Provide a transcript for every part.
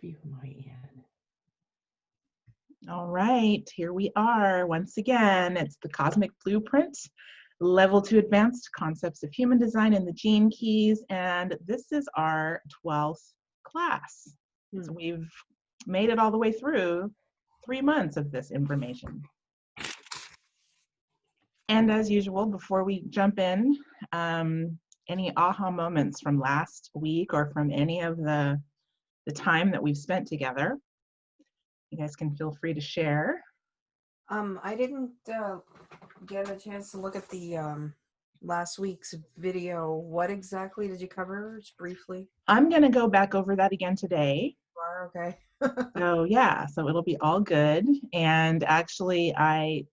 review my end. All right, here we are once again. It's the Cosmic Blueprint, Level 2 Advanced Concepts of Human Design and the Gene Keys, and this is our 12th class. So we've made it all the way through 3 months of this information. And as usual, before we jump in, any aha moments from last week or from any of the time that we've spent together? You guys can feel free to share. I didn't get a chance to look at the last week's video. What exactly did you cover, just briefly? I'm going to go back over that again today. Okay. So yeah, so it'll be all good. And actually, I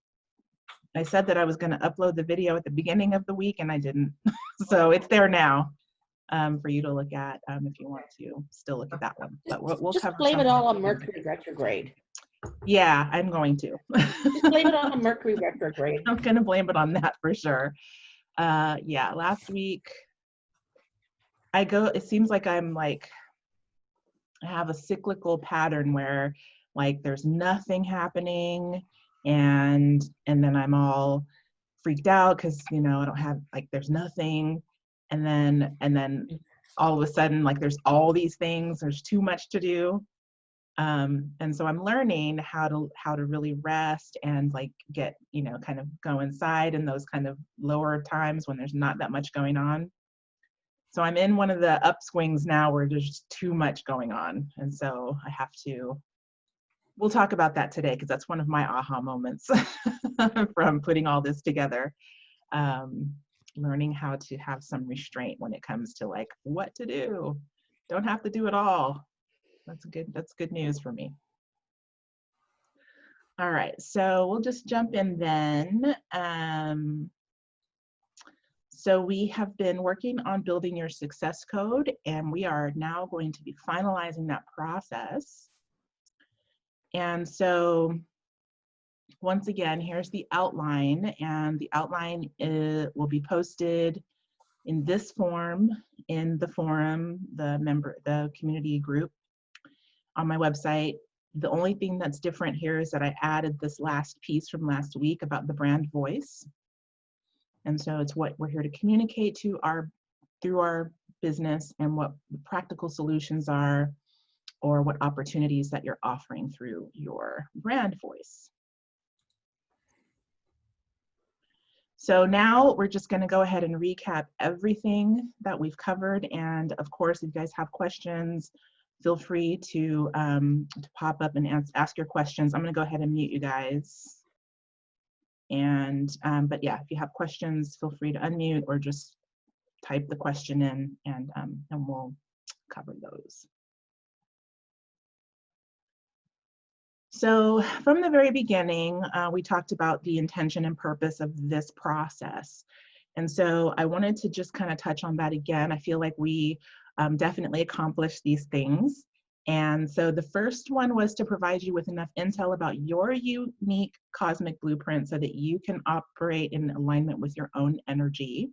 said that I was going to upload the video at the beginning of the week, and I didn't. So it's there now for you to look at if you want to still look at that one. But we'll just cover blame it all on something. Mercury retrograde. Yeah, I'm going to. Just blame it all on Mercury retrograde. I'm going to blame it on that for sure. Yeah, last week, it seems like I have a cyclical pattern where like there's nothing happening and then I'm all freaked out because I don't have there's nothing, and then all of a sudden like there's all these things, there's too much to do, and so I'm learning how to really rest and get kind of go inside in those kind of lower times when there's not that much going on. So I'm in one of the upswings now where there's just too much going on. And so we'll talk about that today because that's one of my aha moments from putting all this together. Learning how to have some restraint when it comes to what to do. Don't have to do it all. That's good news for me. All right, so we'll just jump in then. So we have been working on building your success code, and we are now going to be finalizing that process. And so once again, here's the outline, and the outline will be posted in this form, in the forum, the community group on my website. The only thing that's different here is that I added this last piece from last week about the brand voice. And so it's what we're here to communicate through our business and what the practical solutions are or what opportunities that you're offering through your brand voice. So now we're just going to go ahead and recap everything that we've covered. And of course, if you guys have questions, feel free to pop up and ask your questions. I'm going to go ahead and mute you guys. And but yeah, if you have questions, feel free to unmute or just type the question in, and we'll cover those. So from the very beginning, we talked about the intention and purpose of this process. And so I wanted to just kind of touch on that again. I feel like we definitely accomplished these things. And so the first one was to provide you with enough intel about your unique cosmic blueprint so that you can operate in alignment with your own energy.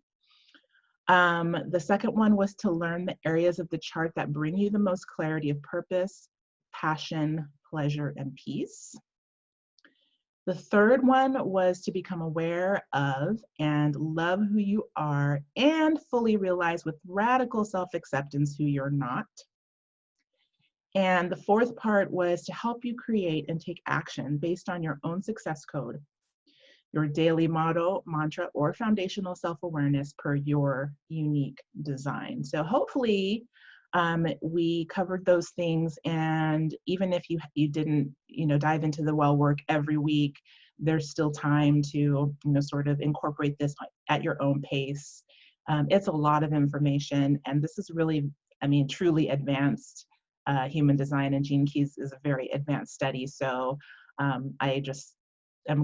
The second one was to learn the areas of the chart that bring you the most clarity of purpose, passion, pleasure, and peace. The third one was to become aware of and love who you are and fully realize with radical self-acceptance who you're not. And the fourth part was to help you create and take action based on your own success code, your daily motto, mantra, or foundational self-awareness per your unique design. So hopefully we covered those things, and even if you didn't dive into the well work every week, there's still time to sort of incorporate this at your own pace. It's a lot of information, and this is really, truly advanced. Human design and Gene Keys is a very advanced study. So I'm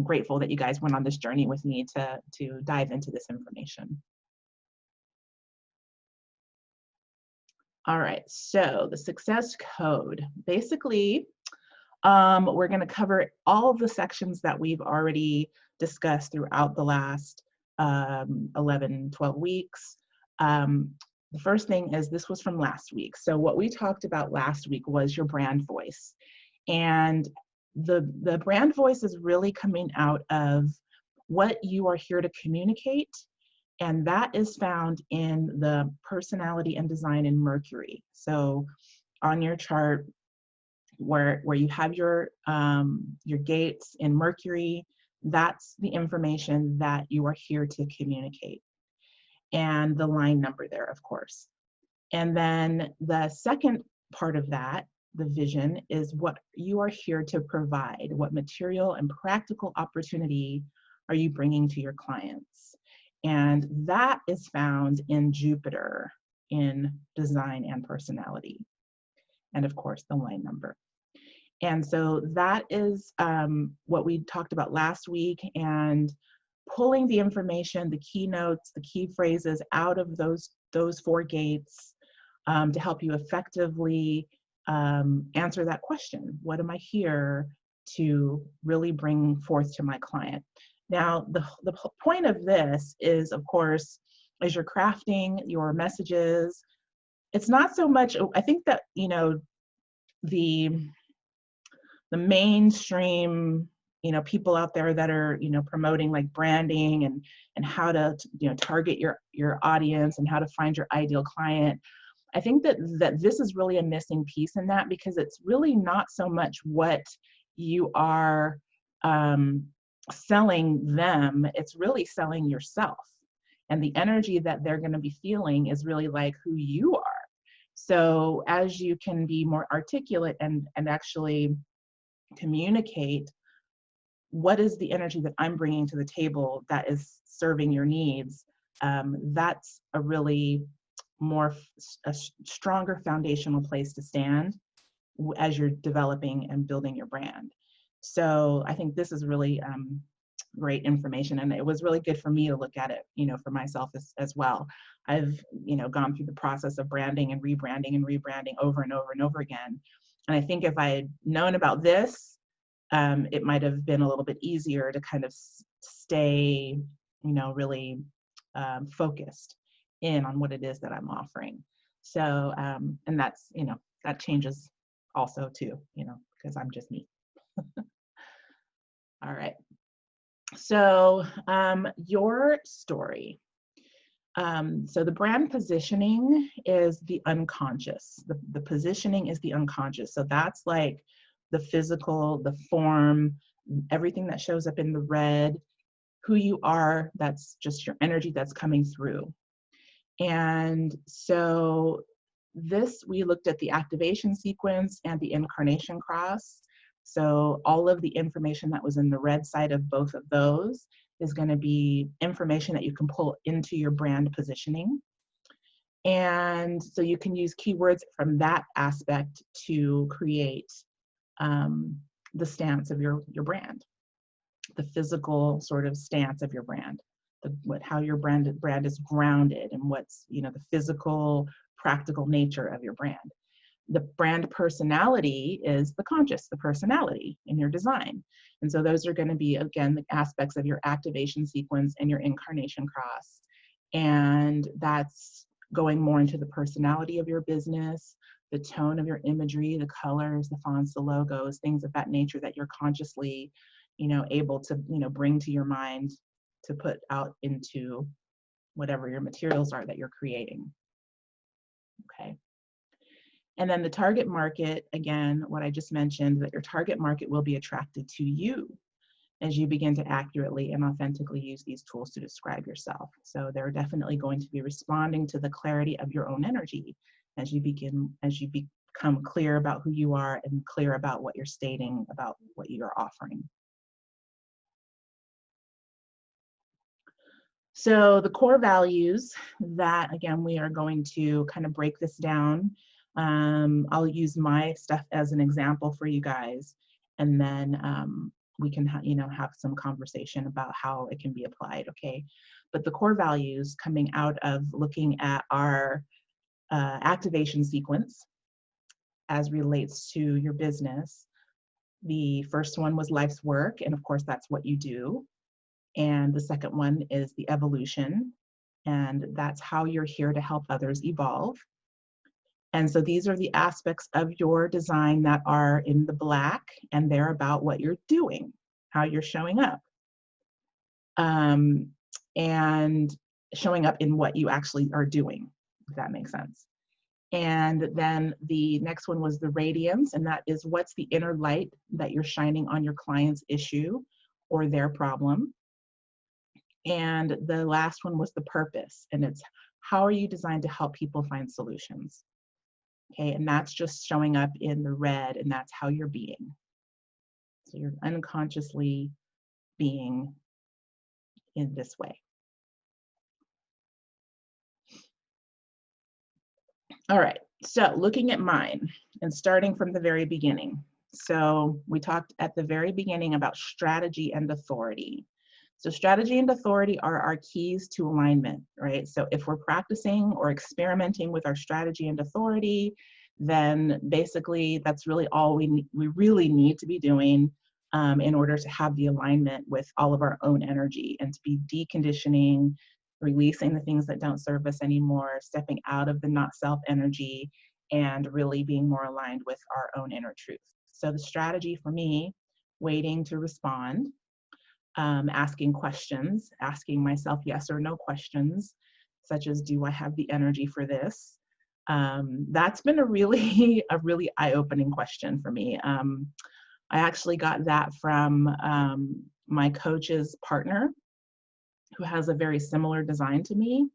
grateful that you guys went on this journey with me to dive into this information. All right, so the success code. Basically, we're going to cover all of the sections that we've already discussed throughout the last 11, 12 weeks. the first thing is, this was from last week. So what we talked about last week was your brand voice. And the brand voice is really coming out of what you are here to communicate. And that is found in the personality and design in Mercury. So on your chart, where you have your gates in Mercury, that's the information that you are here to communicate. And the line number there, of course. And then the second part of that, the vision, is what you are here to provide. What material and practical opportunity are you bringing to your clients? And that is found in Jupiter in design and personality. And of course, the line number. And so that is what we talked about last week, and pulling the information, the keynotes, the key phrases out of those 4 gates to help you effectively answer that question. What am I here to really bring forth to my client? Now, the point of this is, of course, as you're crafting your messages, it's not so much, I think that, the mainstream, people out there that are, promoting like branding and how to, target your audience and how to find your ideal client. I think that this is really a missing piece in that, because it's really not so much what you are selling them, it's really selling yourself. And the energy that they're going to be feeling is really like who you are. So as you can be more articulate and actually communicate what is the energy that I'm bringing to the table that is serving your needs, that's a really a stronger foundational place to stand as you're developing and building your brand. So I think this is really great information, and it was really good for me to look at it, for myself as well. I've, gone through the process of branding and rebranding over and over and over again. And I think if I had known about this, it might have been a little bit easier to kind of stay, really focused in on what it is that I'm offering. So, and that's, that changes also too, because I'm just me. All right. So your story. So the brand positioning is the unconscious. The positioning is the unconscious. So that's like the physical, the form, everything that shows up in the red, who you are, that's just your energy that's coming through. And so this, we looked at the activation sequence and the incarnation cross. So all of the information that was in the red side of both of those is going to be information that you can pull into your brand positioning. And so you can use keywords from that aspect to create the stance of your brand, the physical sort of stance of your brand, how your brand is grounded, and what's, the physical, practical nature of your brand. The brand personality is the conscious, the personality in your design. And so those are going to be, again, the aspects of your activation sequence and your incarnation cross. And that's going more into the personality of your business, the tone of your imagery, the colors, the fonts, the logos, things of that nature that you're consciously, able to, bring to your mind to put out into whatever your materials are that you're creating. Okay. And then the target market, again, what I just mentioned, that your target market will be attracted to you as you begin to accurately and authentically use these tools to describe yourself. So they're definitely going to be responding to the clarity of your own energy as you become clear about who you are and clear about what you're stating about what you're offering. So the core values that, again, we are going to kind of break this down. I'll use my stuff as an example for you guys, and then we can have some conversation about how it can be applied, okay? But the core values coming out of looking at our activation sequence as relates to your business, the first one was life's work, and of course that's what you do. And the second one is the evolution. And that's how you're here to help others evolve. And so these are the aspects of your design that are in the black, and they're about what you're doing, how you're showing up, and showing up in what you actually are doing, if that makes sense. And then the next one was the radiance, and that is what's the inner light that you're shining on your client's issue or their problem. And the last one was the purpose, and it's how are you designed to help people find solutions? Okay, and that's just showing up in the red, and that's how you're being. So you're unconsciously being in this way. All right, so looking at mine and starting from the very beginning. So we talked at the very beginning about strategy and authority. So strategy and authority are our keys to alignment, right? So if we're practicing or experimenting with our strategy and authority, then basically that's really all we really need to be doing in order to have the alignment with all of our own energy and to be deconditioning, releasing the things that don't serve us anymore, stepping out of the not self energy, and really being more aligned with our own inner truth. So the strategy for me, waiting to respond, asking questions, asking myself yes or no questions, such as, do I have the energy for this? That's been a really eye-opening question for me. I actually got that from my coach's partner, who has a very similar design to me.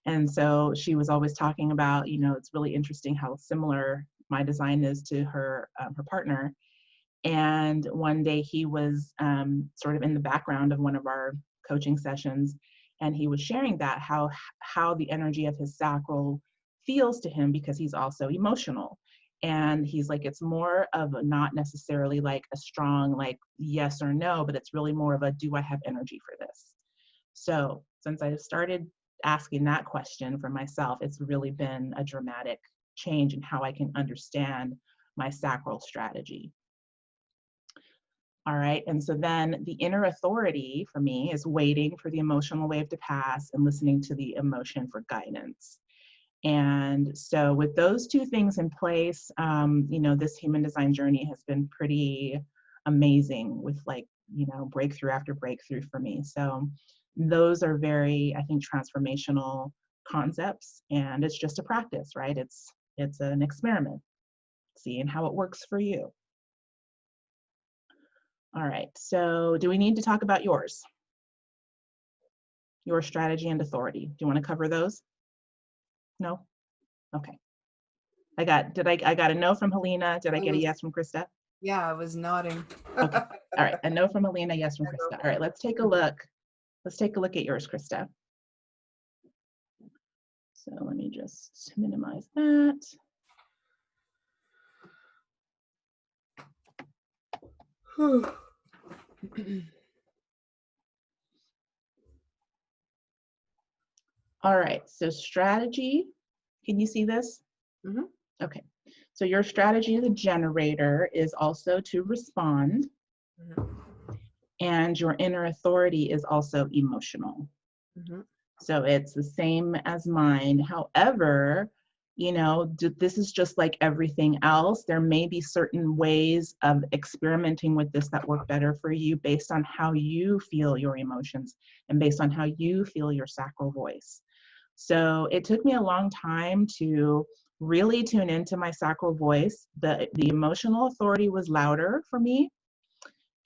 And so she was always talking about, you know, it's really interesting how similar my design is to her partner. And one day he was sort of in the background of one of our coaching sessions, and he was sharing that how the energy of his sacral feels to him, because he's also emotional. And he's like, it's more of a, not necessarily like a strong like yes or no, but it's really more of a, do I have energy for this? So since I started asking that question for myself, it's really been a dramatic change in how I can understand my sacral strategy. All right, and so then the inner authority for me is waiting for the emotional wave to pass and listening to the emotion for guidance. And so with those two things in place, you know, this human design journey has been pretty amazing with like, you know, breakthrough after breakthrough for me. So those are very, I think, transformational concepts, and it's just a practice, right? It's an experiment, seeing how it works for you. All right, so do we need to talk about yours? Your strategy and authority. Do you want to cover those? No? Okay. I got a no from Helena. Did I get a yes from Krista? Yeah, I was nodding. Okay. All right. A no from Helena, yes from Krista. All right, let's take a look. Let's take a look at yours, Krista. So let me just minimize that. All right, so strategy, can you see this? Mm-hmm. Okay, so your strategy as a generator is also to respond, Mm-hmm. and your inner authority is also emotional. Mm-hmm. So it's the same as mine. However, you know, this is just like everything else. There may be certain ways of experimenting with this that work better for you based on how you feel your emotions and based on how you feel your sacral voice. So it took me a long time to really tune into my sacral voice. The emotional authority was louder for me.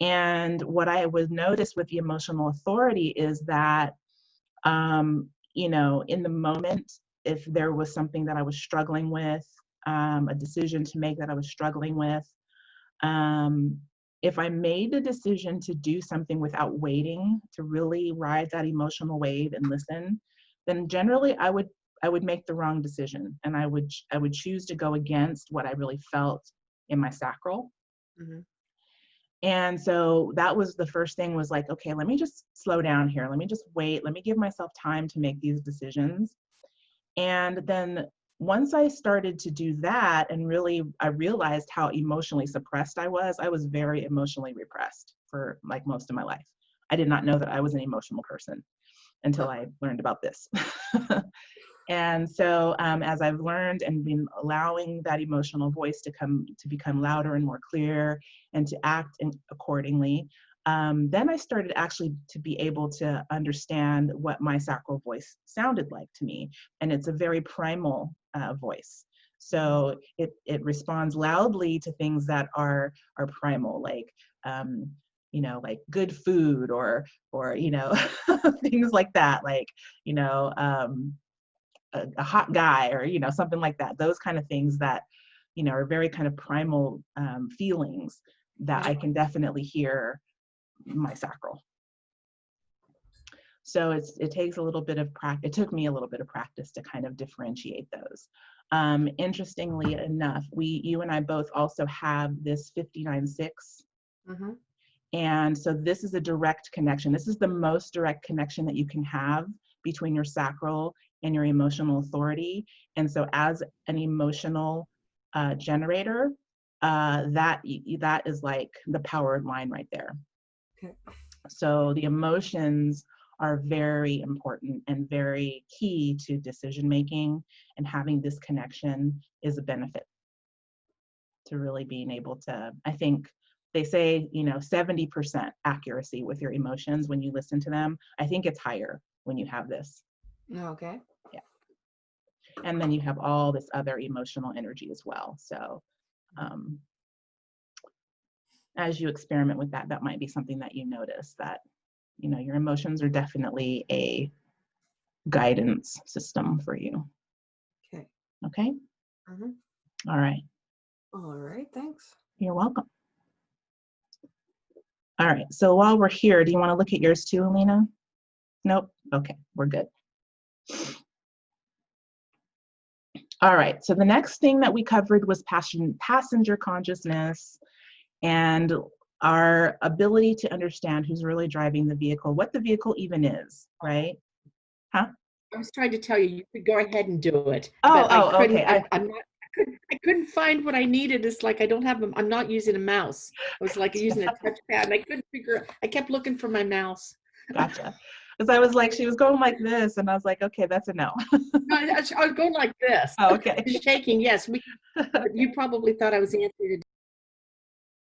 And what I would notice with the emotional authority is that, you know, in the moment, if there was something that I was struggling with, a decision to make that I was struggling with, if I made the decision to do something without waiting to really ride that emotional wave and listen, then generally I would make the wrong decision, and I would choose to go against what I really felt in my sacral. Mm-hmm. And so that was the first thing, was like, okay, let me just slow down here. Let me just wait. Let me give myself time to make these decisions. And then once I started to do that, and really I realized how emotionally suppressed I was very emotionally repressed for like most of my life. I did not know that I was an emotional person. until I learned about this. And so as I've learned and been allowing that emotional voice to become louder and more clear and to act accordingly, then I started actually to be able to understand what my sacral voice sounded like to me. And it's a very primal voice. So it responds loudly to things that are primal, like like good food or things like that, like a hot guy or something like that. Those kind of things that are very kind of primal feelings that I can definitely hear my sacral. So it takes a little bit of practice. It took me a little bit of practice to kind of differentiate those. Interestingly enough, you and I both also have this 59-6. Mm-hmm. And so this is a direct connection. This is the most direct connection that you can have between your sacral and your emotional authority. And so as an emotional generator, that is like the power line right there. Okay. So the emotions are very important and very key to decision making, and having this connection is a benefit to really being able to, I think they say, 70% accuracy with your emotions when you listen to them. I think it's higher when you have this. Okay. Yeah. And then you have all this other emotional energy as well. So as you experiment with that, that might be something that you notice, that, your emotions are definitely a guidance system for you. Okay. Okay? Mm-hmm. All right. All right. Thanks. You're welcome. All right. So while we're here, do you want to look at yours too, Alina? Nope. Okay. We're good. All right. So the next thing that we covered was passenger consciousness and our ability to understand who's really driving the vehicle, what the vehicle even is, right? Huh? I was trying to tell you, you could go ahead and do it. Oh, but I couldn't. okay. I couldn't find what I needed. It's like I don't have I'm not using a mouse. I was like using a touchpad, and I couldn't figure. I kept looking for my mouse. Gotcha. Because I was like, she was going like this, and I was like, okay, that's a no. No, I was going like this. Oh, okay. Shaking. Yes, you probably thought I was answering.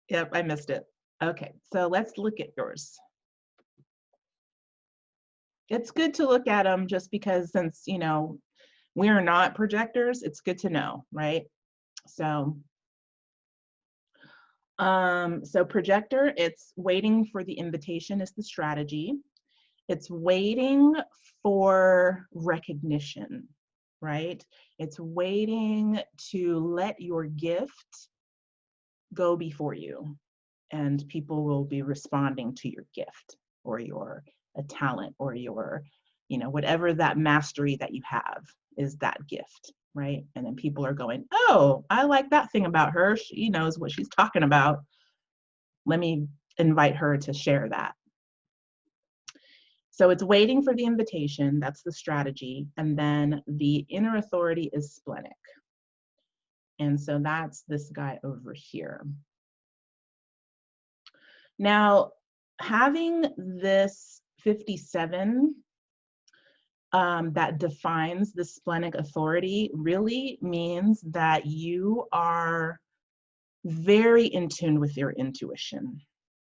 Yep, I missed it. Okay, so let's look at yours. It's good to look at them just because since, we are not projectors, it's good to know, right? So, so projector, it's waiting for the invitation is the strategy. It's waiting for recognition, right? It's waiting to let your gift go before you, and people will be responding to your gift or your a talent or your, whatever that mastery that you have is that gift, right? And then people are going, oh, I like that thing about her. She knows what she's talking about. Let me invite her to share that. So it's waiting for the invitation. That's the strategy. And then the inner authority is splenic. And so that's this guy over here. Now, having this 57 that defines the splenic authority really means that you are very in tune with your intuition.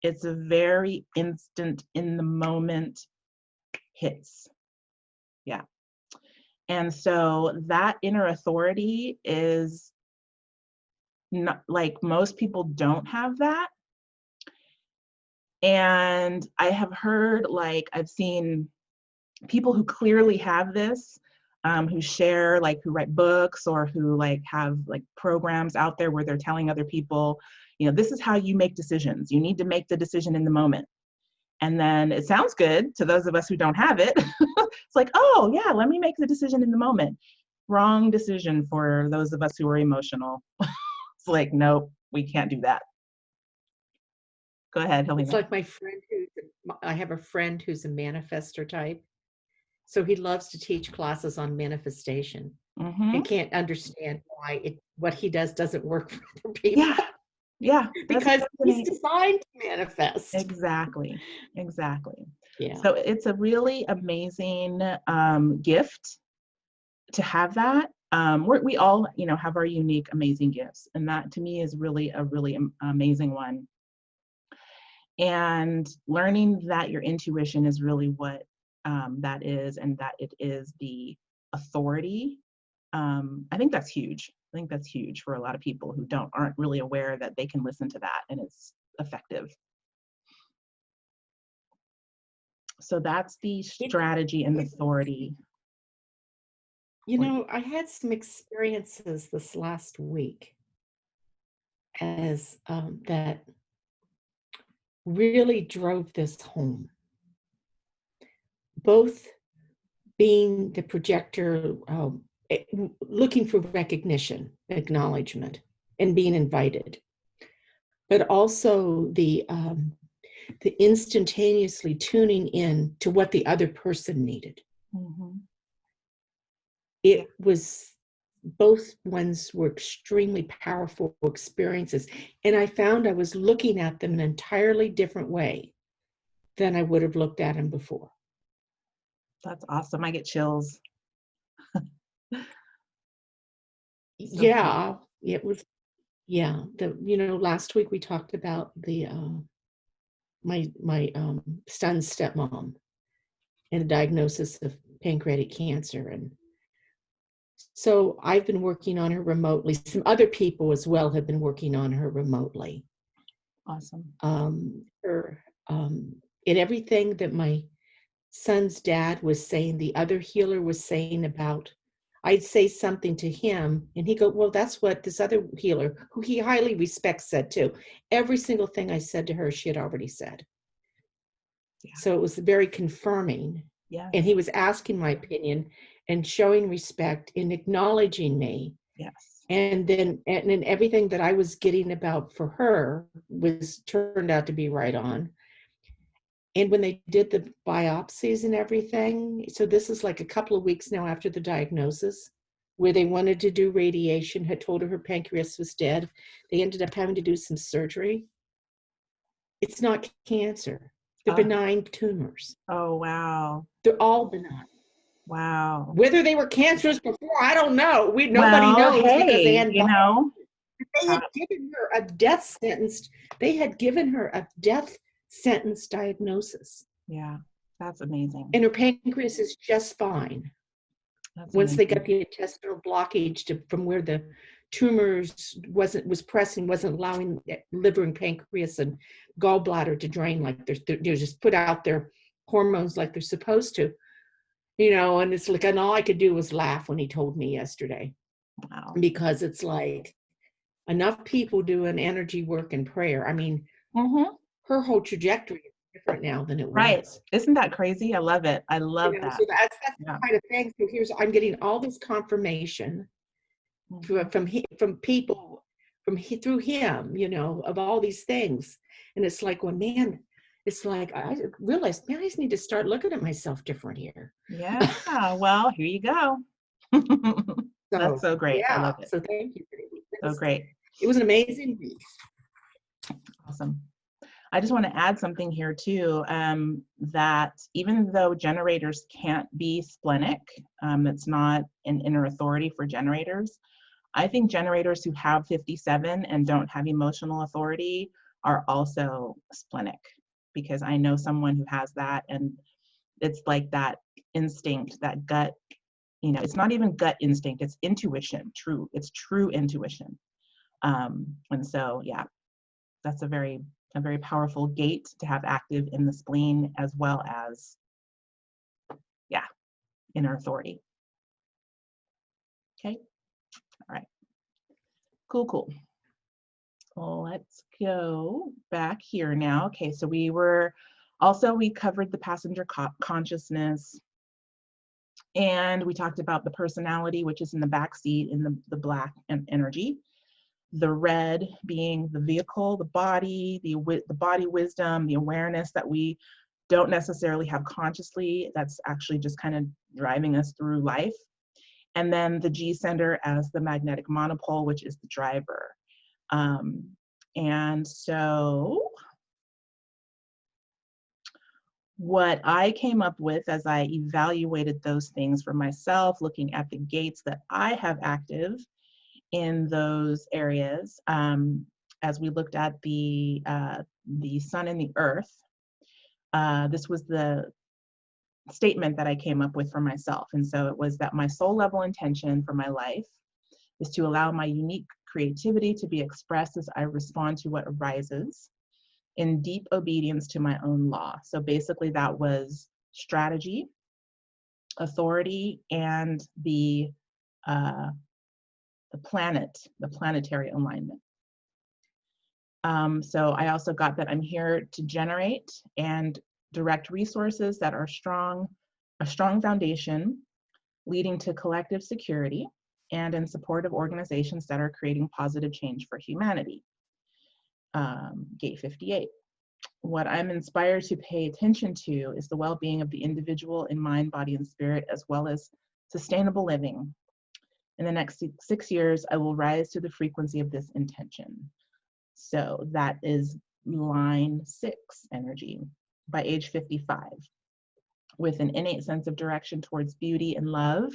It's a very instant, in the moment hits. Yeah. And so that inner authority is not like most people don't have that. And I have heard, like, I've seen people who clearly have this, who share, like, who write books or who like have like programs out there where they're telling other people, this is how you make decisions. You need to make the decision in the moment. And then it sounds good to those of us who don't have it. It's like, oh yeah, let me make the decision in the moment. Wrong decision for those of us who are emotional. It's like, nope, we can't do that. Go ahead, Helena. It's like my friend I have a friend who's a manifestor type. So he loves to teach classes on manifestation. Mm-hmm. I can't understand why what he does doesn't work for other people. Yeah. Yeah, that's because he's destiny. designed to manifest. Exactly. Yeah. So it's a really amazing gift to have that. We all, have our unique, amazing gifts, and that to me is really a really amazing one. And learning that your intuition is really what that is, and that it is the authority. I think that's huge. I think that's huge for a lot of people who aren't really aware that they can listen to that and it's effective. So that's the strategy and authority. I had some experiences this last week as that really drove this home. Both being the projector, looking for recognition, acknowledgement, and being invited, but also the instantaneously tuning in to what the other person needed. Mm-hmm. It was, both ones were extremely powerful experiences, and I found I was looking at them in an entirely different way than I would have looked at them before. That's awesome. I get chills. Yeah, it was. Yeah, last week we talked about the my son's stepmom and a diagnosis of pancreatic cancer, and so I've been working on her remotely. Some other people as well have been working on her remotely. Awesome. Her and everything that my son's dad was saying, the other healer was saying about, I'd say something to him and he'd go, well, that's what this other healer, who he highly respects, said too. Every single thing I said to her, she had already said. Yeah. So it was very confirming. Yes. And he was asking my opinion and showing respect and acknowledging me. Yes. everything that I was getting about for her turned out to be right on. And when they did the biopsies and everything, so this is like a couple of weeks now after the diagnosis, where they wanted to do radiation, had told her pancreas was dead. They ended up having to do some surgery. It's not cancer. They're benign tumors. Oh, wow. They're all benign. Wow. Whether they were cancerous before, I don't know. Nobody knows, because they had given her a death sentence. They had given her a death sentence diagnosis. Yeah, that's amazing. And her pancreas is just fine. That's Once amazing. they got the intestinal blockage from where the tumors was pressing, wasn't allowing liver and pancreas and gallbladder to drain like they're just put out their hormones like they're supposed to. And it's like, and all I could do was laugh when he told me yesterday. Wow. Because it's like, enough people doing energy work and prayer. I mean, her whole trajectory is different now than it was. Right. Isn't that crazy? I love it. I love that. So that's the kind of thing. So I'm getting all this confirmation from people, through him, of all these things. And it's like, well, man, it's like, I realized, man, I just need to start looking at myself different here. Yeah. Well, here you go. That's so great. Yeah. I love it. So thank you. So great. It was an amazing week. Awesome. I just want to add something here too, that even though generators can't be splenic, it's not an inner authority for generators. I think generators who have 57 and don't have emotional authority are also splenic, because I know someone who has that, and it's like that instinct, that gut, it's not even gut instinct, it's intuition, it's true intuition. And so, yeah, that's a very powerful gate to have active in the spleen, as well as, inner authority. Okay. All right. Cool. Well, let's go back here now. Okay, so we covered the passenger consciousness, and we talked about the personality, which is in the back seat, in the black energy. The red being the vehicle, the body, the body wisdom, the awareness that we don't necessarily have consciously, that's actually just kind of driving us through life. And then the G center as the magnetic monopole, which is the driver. And so what I came up with as I evaluated those things for myself, looking at the gates that I have active in those areas, as we looked at the sun and the earth, this was the statement that I came up with for myself. And so it was that my soul level intention for my life is to allow my unique creativity to be expressed as I respond to what arises in deep obedience to my own law. So basically that was strategy, authority, and the planetary alignment. So I also got that I'm here to generate and direct resources that are strong, a strong foundation, leading to collective security, and in support of organizations that are creating positive change for humanity. Gate 58. What I'm inspired to pay attention to is the well-being of the individual in mind, body, and spirit, as well as sustainable living. In the next 6 years, I will rise to the frequency of this intention. So that is line 6 energy by age 55. With an innate sense of direction towards beauty and love,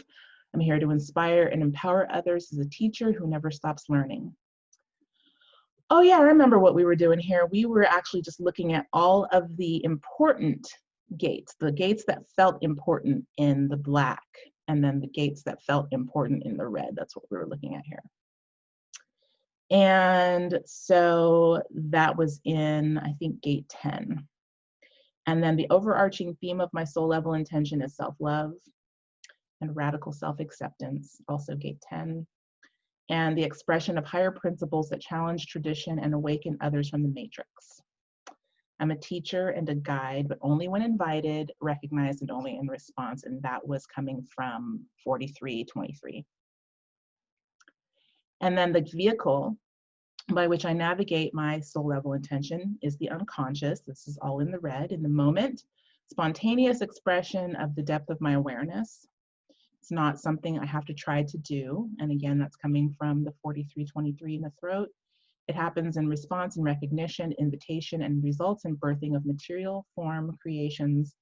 I'm here to inspire and empower others as a teacher who never stops learning. Oh yeah, I remember what we were doing here. We were actually just looking at all of the important gates, the gates that felt important in the black, and then the gates that felt important in the red. That's what we were looking at here. And so that was in, I think, gate 10. And then the overarching theme of my soul level intention is self-love and radical self-acceptance, also gate 10. And the expression of higher principles that challenge tradition and awaken others from the matrix. I'm a teacher and a guide, but only when invited, recognized, and only in response. And that was coming from 4323. And then the vehicle by which I navigate my soul level intention is the unconscious. This is all in the red. In the moment, spontaneous expression of the depth of my awareness. It's not something I have to try to do. And again, that's coming from the 4323 in the throat. It happens in response and recognition, invitation, and results in birthing of material form creations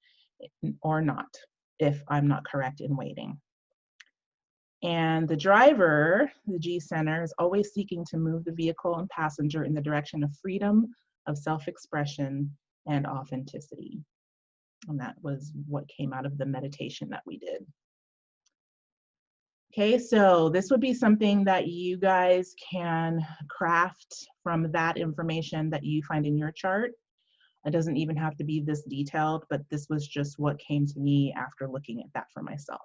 or not, if I'm not correct in waiting. And the driver, the G center, is always seeking to move the vehicle and passenger in the direction of freedom, of self-expression, and authenticity. And that was what came out of the meditation that we did. Okay, so this would be something that you guys can craft from that information that you find in your chart. It doesn't even have to be this detailed, but this was just what came to me after looking at that for myself.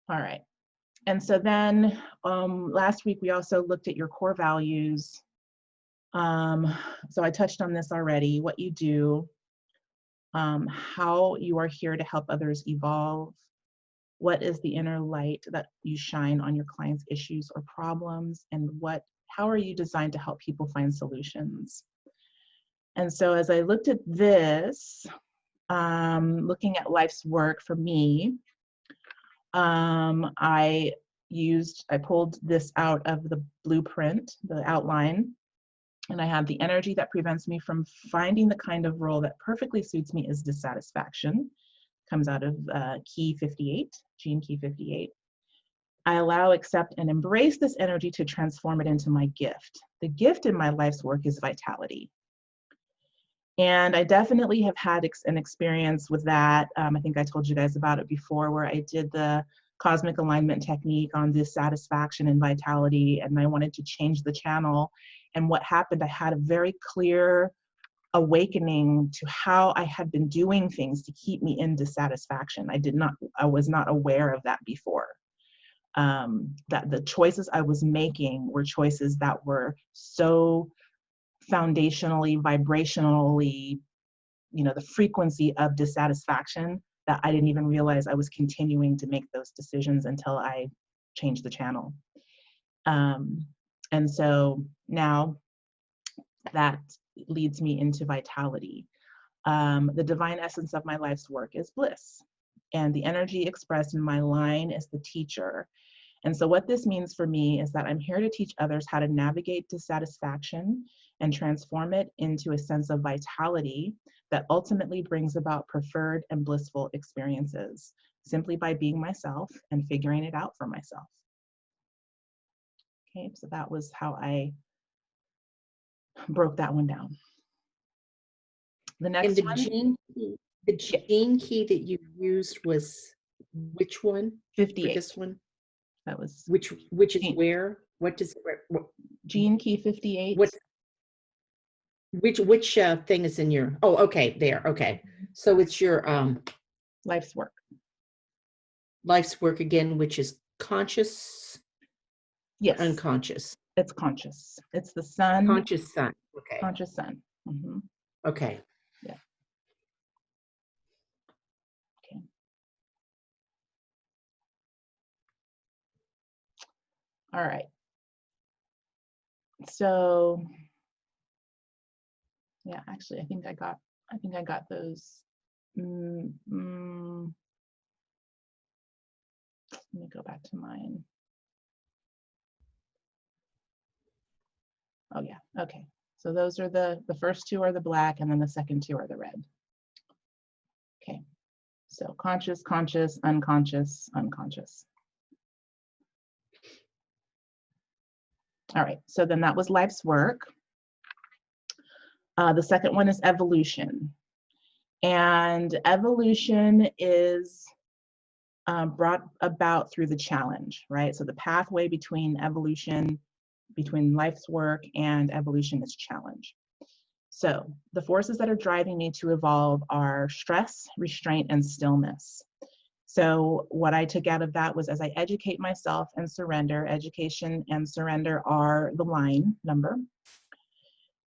All right, and so then last week we also looked at your core values. So I touched on this already, what you do, how you are here to help others evolve, what is the inner light that you shine on your clients' issues or problems, and how are you designed to help people find solutions. And so as I looked at this, looking at life's work for me, I pulled this out of the blueprint, the outline, and I have the energy that prevents me from finding the kind of role that perfectly suits me is dissatisfaction. Comes out of key 58, gene key 58. I allow, accept, and embrace this energy to transform it into my gift. The gift in my life's work is vitality. And I definitely have had an experience with that. I think I told you guys about it before, where I did the cosmic alignment technique on dissatisfaction and vitality, and I wanted to change the channel. And what happened, I had a very clear awakening to how I had been doing things to keep me in dissatisfaction. I was not aware of that before. That the choices I was making were choices that were so foundationally, vibrationally, the frequency of dissatisfaction that I didn't even realize I was continuing to make those decisions until I changed the channel. And so now that leads me into vitality. The divine essence of my life's work is bliss. And the energy expressed in my line is the teacher. And so what this means for me is that I'm here to teach others how to navigate dissatisfaction and transform it into a sense of vitality that ultimately brings about preferred and blissful experiences, simply by being myself and figuring it out for myself. Okay, so that was how I broke that one down. The And next the one, gene key that you used was which one for 58. this one? That was Which is gene, where? What does gene key 58. what which thing is in your? Oh, okay, there. Okay, so it's your Life's work. life's work again, which is conscious, Yes, unconscious, it's conscious. It's the sun. conscious sun. Okay, Conscious sun. Mm-hmm. okay. Yeah. Okay. All right. So, yeah, actually, I think I got those. Let me go back to mine. Oh yeah, okay. So those are the first two are the black, and then the second two are the red. Okay, so conscious, conscious, unconscious, unconscious. All right, so then that was life's work. The second one is evolution. And evolution is brought about through the challenge, right? So the pathway between evolution, between life's work and evolution is challenge. So the forces that are driving me to evolve are stress, restraint, and stillness. So what I took out of that was, as I educate myself and surrender, education and surrender are the line number.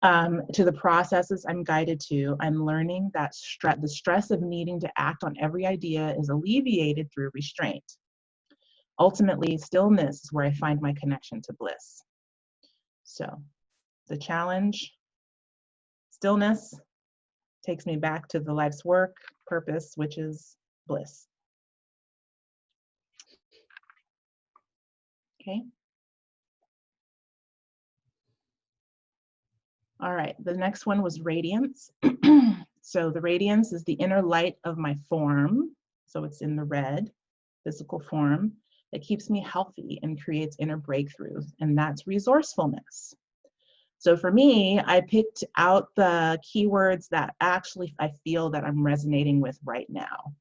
To the processes I'm guided to, I'm learning that the stress of needing to act on every idea is alleviated through restraint. Ultimately, stillness is where I find my connection to bliss. So the challenge, stillness, takes me back to the life's work, purpose, which is bliss. Okay. All right, the next one was radiance. So the radiance is the inner light of my form. So it's in the red, physical form, that keeps me healthy and creates inner breakthroughs, and that's resourcefulness. So for me, I picked out the keywords that actually I feel that I'm resonating with right now.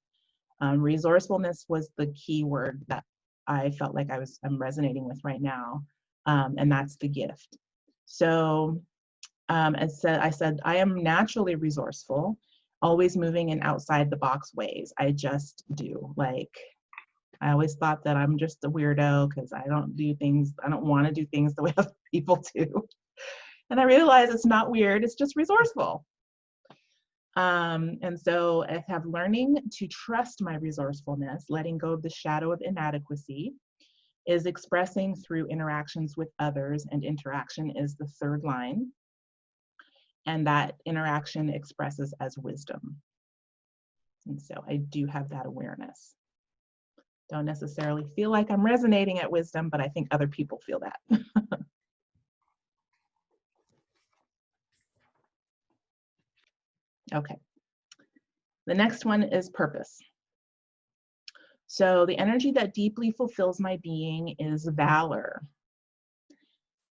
Resourcefulness was the keyword that I felt like I'm resonating with right now, and that's the gift. So I said, I am naturally resourceful, always moving in outside the box ways. I just do. Like, I always thought that I'm just a weirdo because I don't want to do things the way other people do. And I realized it's not weird, it's just resourceful. And so I have learning to trust my resourcefulness, letting go of the shadow of inadequacy, is expressing through interactions with others, and interaction is the third line. And that interaction expresses as wisdom. And so I do have that awareness. Don't necessarily feel like I'm resonating at wisdom, but I think other people feel that. Okay. The next one is purpose. So the energy that deeply fulfills my being is valor.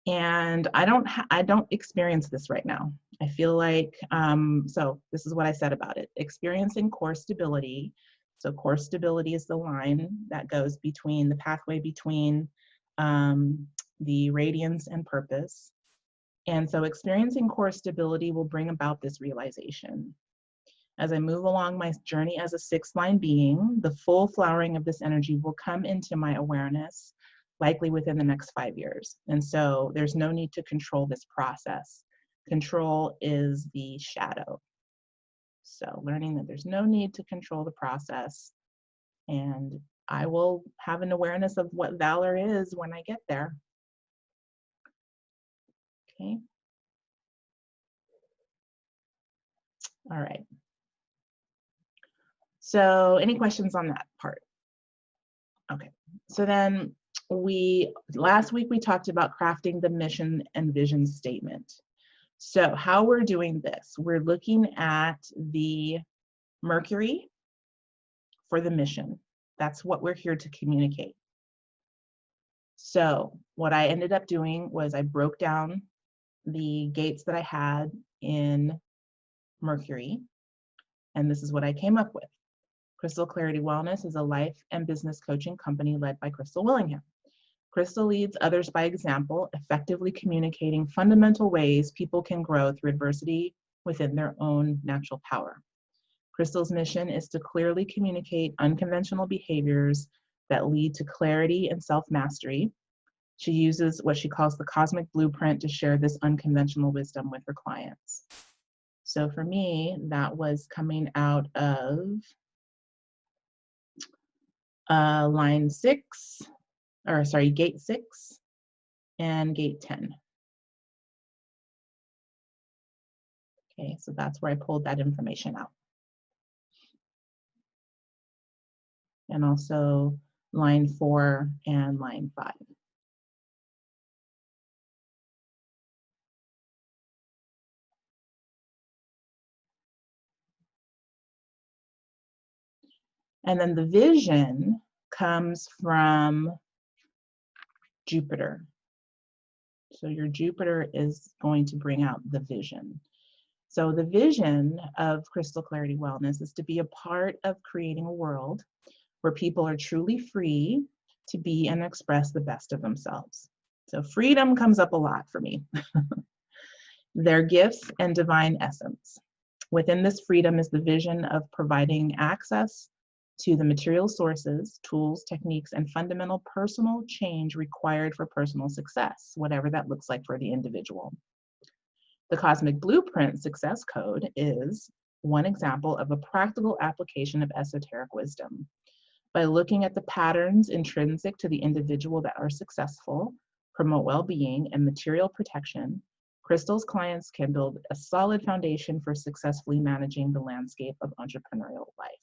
And I don't experience this right now. I feel like, so this is what I said about it. Experiencing core stability. So core stability is the line that goes between the pathway between the radiance and purpose. And so experiencing core stability will bring about this realization. As I move along my journey as a sixth line being, the full flowering of this energy will come into my awareness, likely within the next 5 years. And so there's no need to control this process. Control is the shadow. So learning that there's no need to control the process, and I will have an awareness of what valor is when I get there. Okay. All right. So any questions on that part? Okay, so then last week we talked about crafting the mission and vision statement. So how we're doing this, we're looking at the Mercury for the mission. That's what we're here to communicate. So what I ended up doing was I broke down the gates that I had in Mercury, and this is what I came up with. Crystal Clarity Wellness is a life and business coaching company led by Crystal Willingham. Crystal leads others by example, effectively communicating fundamental ways people can grow through adversity within their own natural power. Crystal's mission is to clearly communicate unconventional behaviors that lead to clarity and self-mastery. She uses what she calls the cosmic blueprint to share this unconventional wisdom with her clients. So for me, that was coming out of gate 6 and gate 10. Okay, so that's where I pulled that information out. And also line 4 and line 5. And then the vision comes from Jupiter. So your Jupiter is going to bring out the vision. So the vision of Crystal Clarity Wellness is to be a part of creating a world where people are truly free to be and express the best of themselves. So freedom comes up a lot for me. Their gifts and divine essence. Within this freedom is the vision of providing access to the material sources, tools, techniques, and fundamental personal change required for personal success, whatever that looks like for the individual. The Cosmic Blueprint Success Code is one example of a practical application of esoteric wisdom. By looking at the patterns intrinsic to the individual that are successful, promote well-being, and material protection, Crystal's clients can build a solid foundation for successfully managing the landscape of entrepreneurial life.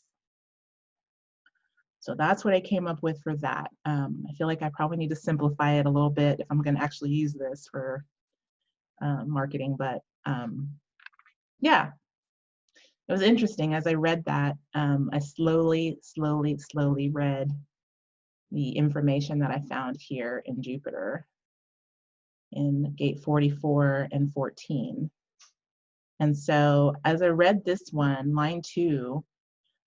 So that's what I came up with for that. I feel like I probably need to simplify it a little bit if I'm going to actually use this for marketing, but yeah, it was interesting. As I read that, I slowly read the information that I found here in Jupiter in gate 44 and 14. And so as I read this one, line 2,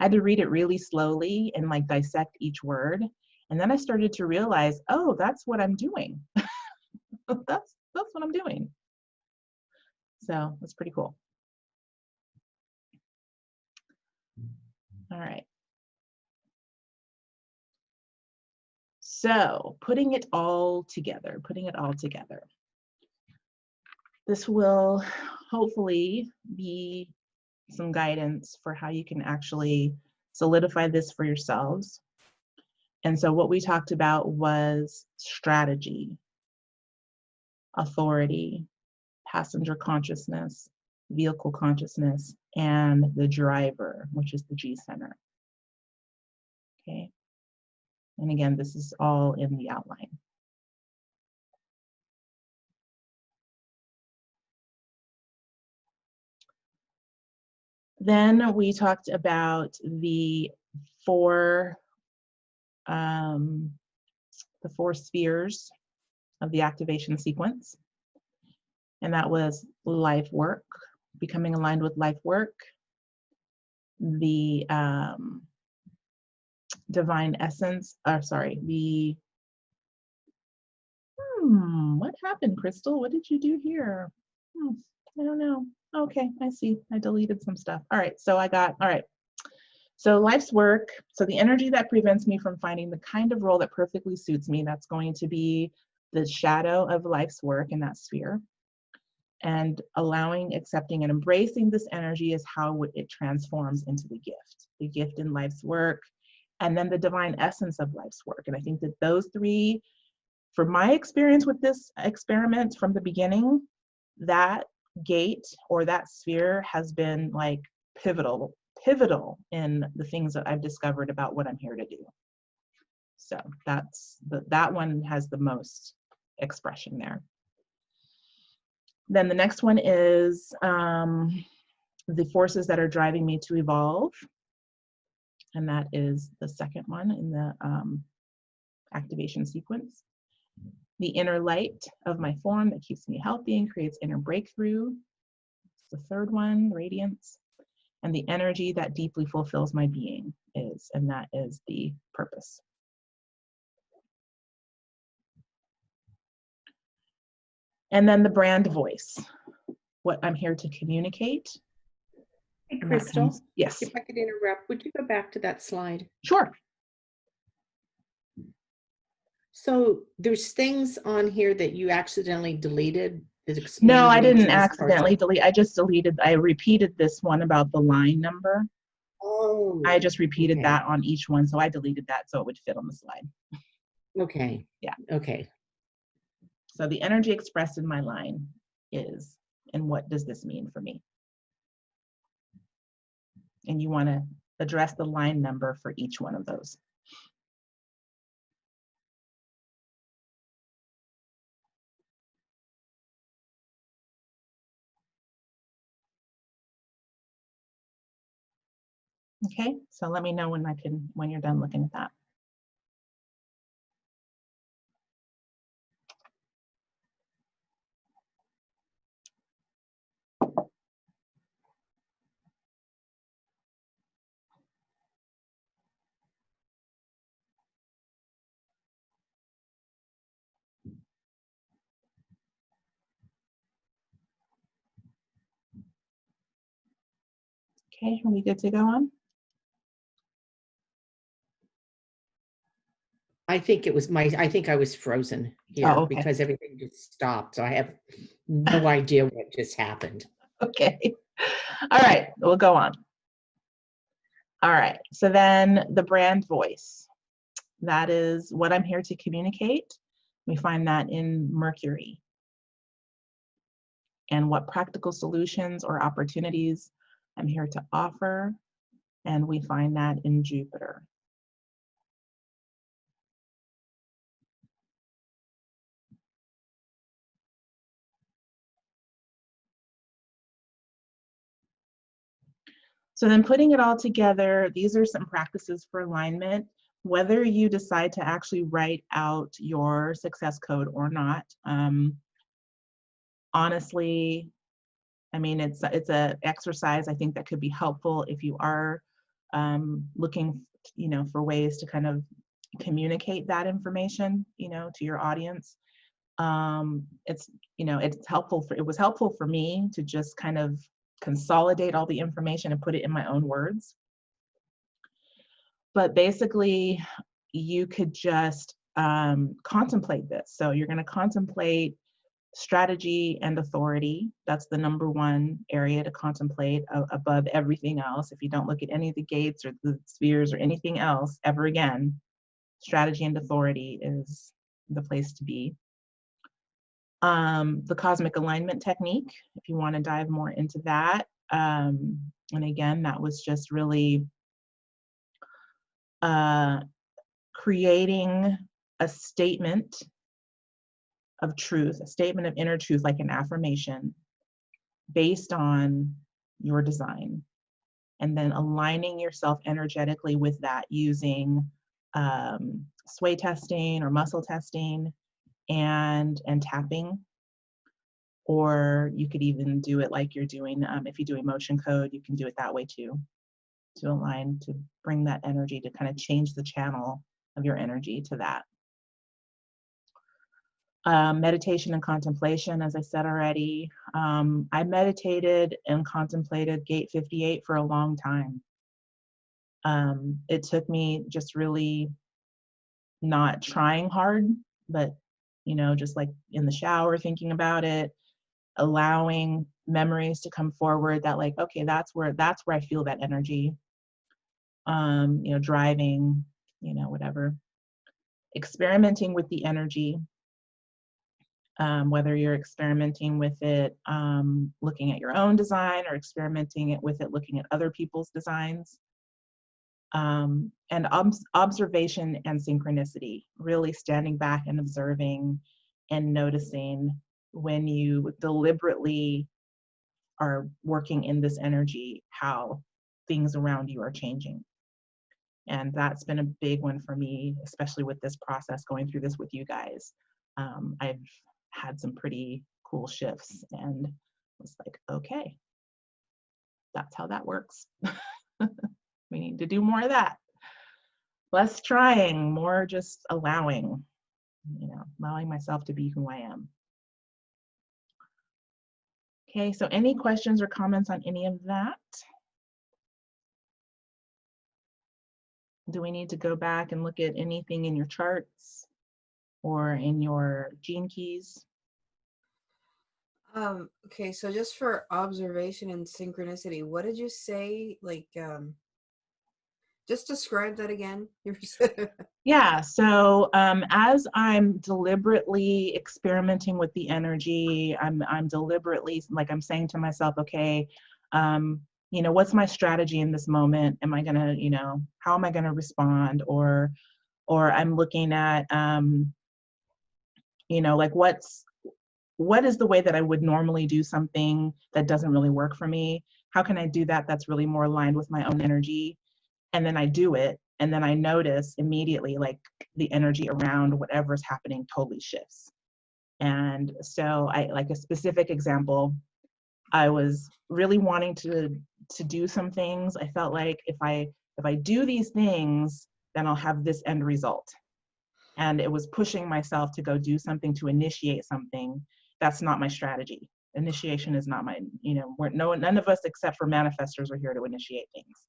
I had to read it really slowly and like dissect each word. And then I started to realize, oh, that's what I'm doing. that's what I'm doing. So that's pretty cool. All right. So putting it all together. This will hopefully be some guidance for how you can actually solidify this for yourselves. And so what we talked about was strategy, authority, passenger consciousness, vehicle consciousness, and the driver, which is the G center. Okay. And again, this is all in the outline. Then we talked about the four spheres of the activation sequence. And that was life work, becoming aligned with life work, the divine essence, what happened, Crystal? What did you do here? I don't know. Okay, I see. I deleted some stuff. All right, so So life's work, so the energy that prevents me from finding the kind of role that perfectly suits me, that's going to be the shadow of life's work in that sphere. And allowing, accepting, and embracing this energy is how it transforms into the gift in life's work, and then the divine essence of life's work. And I think that those three, for my experience with this experiment from the beginning, that gate or that sphere has been like pivotal in the things that I've discovered about what I'm here to do. So that one has the most expression there. Then the next one is the forces that are driving me to evolve. And that is the second one in the activation sequence. The inner light of my form that keeps me healthy and creates inner breakthrough. It's the third one, radiance. And the energy that deeply fulfills my being is, and that is the purpose. And then the brand voice, what I'm here to communicate. Hey, Crystal. Yes. If I could interrupt, would you go back to that slide? Sure. So there's things on here that you accidentally deleted that No, I explain didn't these parts. accidentally delete. I repeated this one about the line number. Oh. I just repeated okay. that on each one, so I deleted that so it would fit on the slide. Okay. Yeah. Okay. So the energy expressed in my line is, and what does this mean for me? And you want to address the line number for each one of those. Okay, so let me know when you're done looking at that. Okay, are we good to go on? I think I was frozen here Oh, okay. because everything just stopped. So I have no idea what just happened. Okay. All right, we'll go on. All right, so then the brand voice. That is what I'm here to communicate. We find that in Mercury. And what practical solutions or opportunities I'm here to offer. And we find that in Jupiter. So then putting it all together, these are some practices for alignment. Whether you decide to actually write out your success code or not, honestly, I mean, it's an exercise I think that could be helpful if you are looking, for ways to kind of communicate that information, to your audience. It was helpful for me to just kind of consolidate all the information and put it in my own words. But basically, you could just contemplate this. So you're going to contemplate strategy and authority. That's the number one area to contemplate above everything else. If you don't look at any of the gates or the spheres or anything else ever again, strategy and authority is the place to be. The cosmic alignment technique, if you want to dive more into that. And again, that was just really creating a statement of truth, a statement of inner truth, like an affirmation based on your design, and then aligning yourself energetically with that using sway testing or muscle testing and tapping. Or you could even do it like you're doing, if you do emotion code, you can do it that way too, to align, to bring that energy, to kind of change the channel of your energy to that. Meditation and contemplation, as I said already. I meditated and contemplated Gate 58 for a long time. It took me just really not trying hard, but, just like in the shower, thinking about it, allowing memories to come forward that like, okay, that's where I feel that energy. Driving, whatever. Experimenting with the energy. Whether you're experimenting with it, looking at your own design, or experimenting with it looking at other people's designs. And observation and synchronicity, really standing back and observing and noticing when you deliberately are working in this energy, how things around you are changing. And that's been a big one for me, especially with this process, going through this with you guys. I've had some pretty cool shifts and was like, okay, that's how that works. We need to do more of that. Less trying, more just allowing, allowing myself to be who I am. Okay, so any questions or comments on any of that? Do we need to go back and look at anything in your charts or in your gene keys? Okay, so just for observation and synchronicity, what did you say? Like, just describe that again. Yeah, so as I'm deliberately experimenting with the energy, I'm deliberately, like I'm saying to myself, okay, what's my strategy in this moment? Am I gonna, how am I gonna respond? Or I'm looking at, like what is the way that I would normally do something that doesn't really work for me? How can I do that that's really more aligned with my own energy? And then I do it, and then I notice immediately, like, the energy around whatever's happening totally shifts. And so like a specific example, I was really wanting to do some things. I felt like if I do these things, then I'll have this end result. And it was pushing myself to go do something, to initiate something. That's not my strategy. Initiation is not my, none of us except for manifestors are here to initiate things.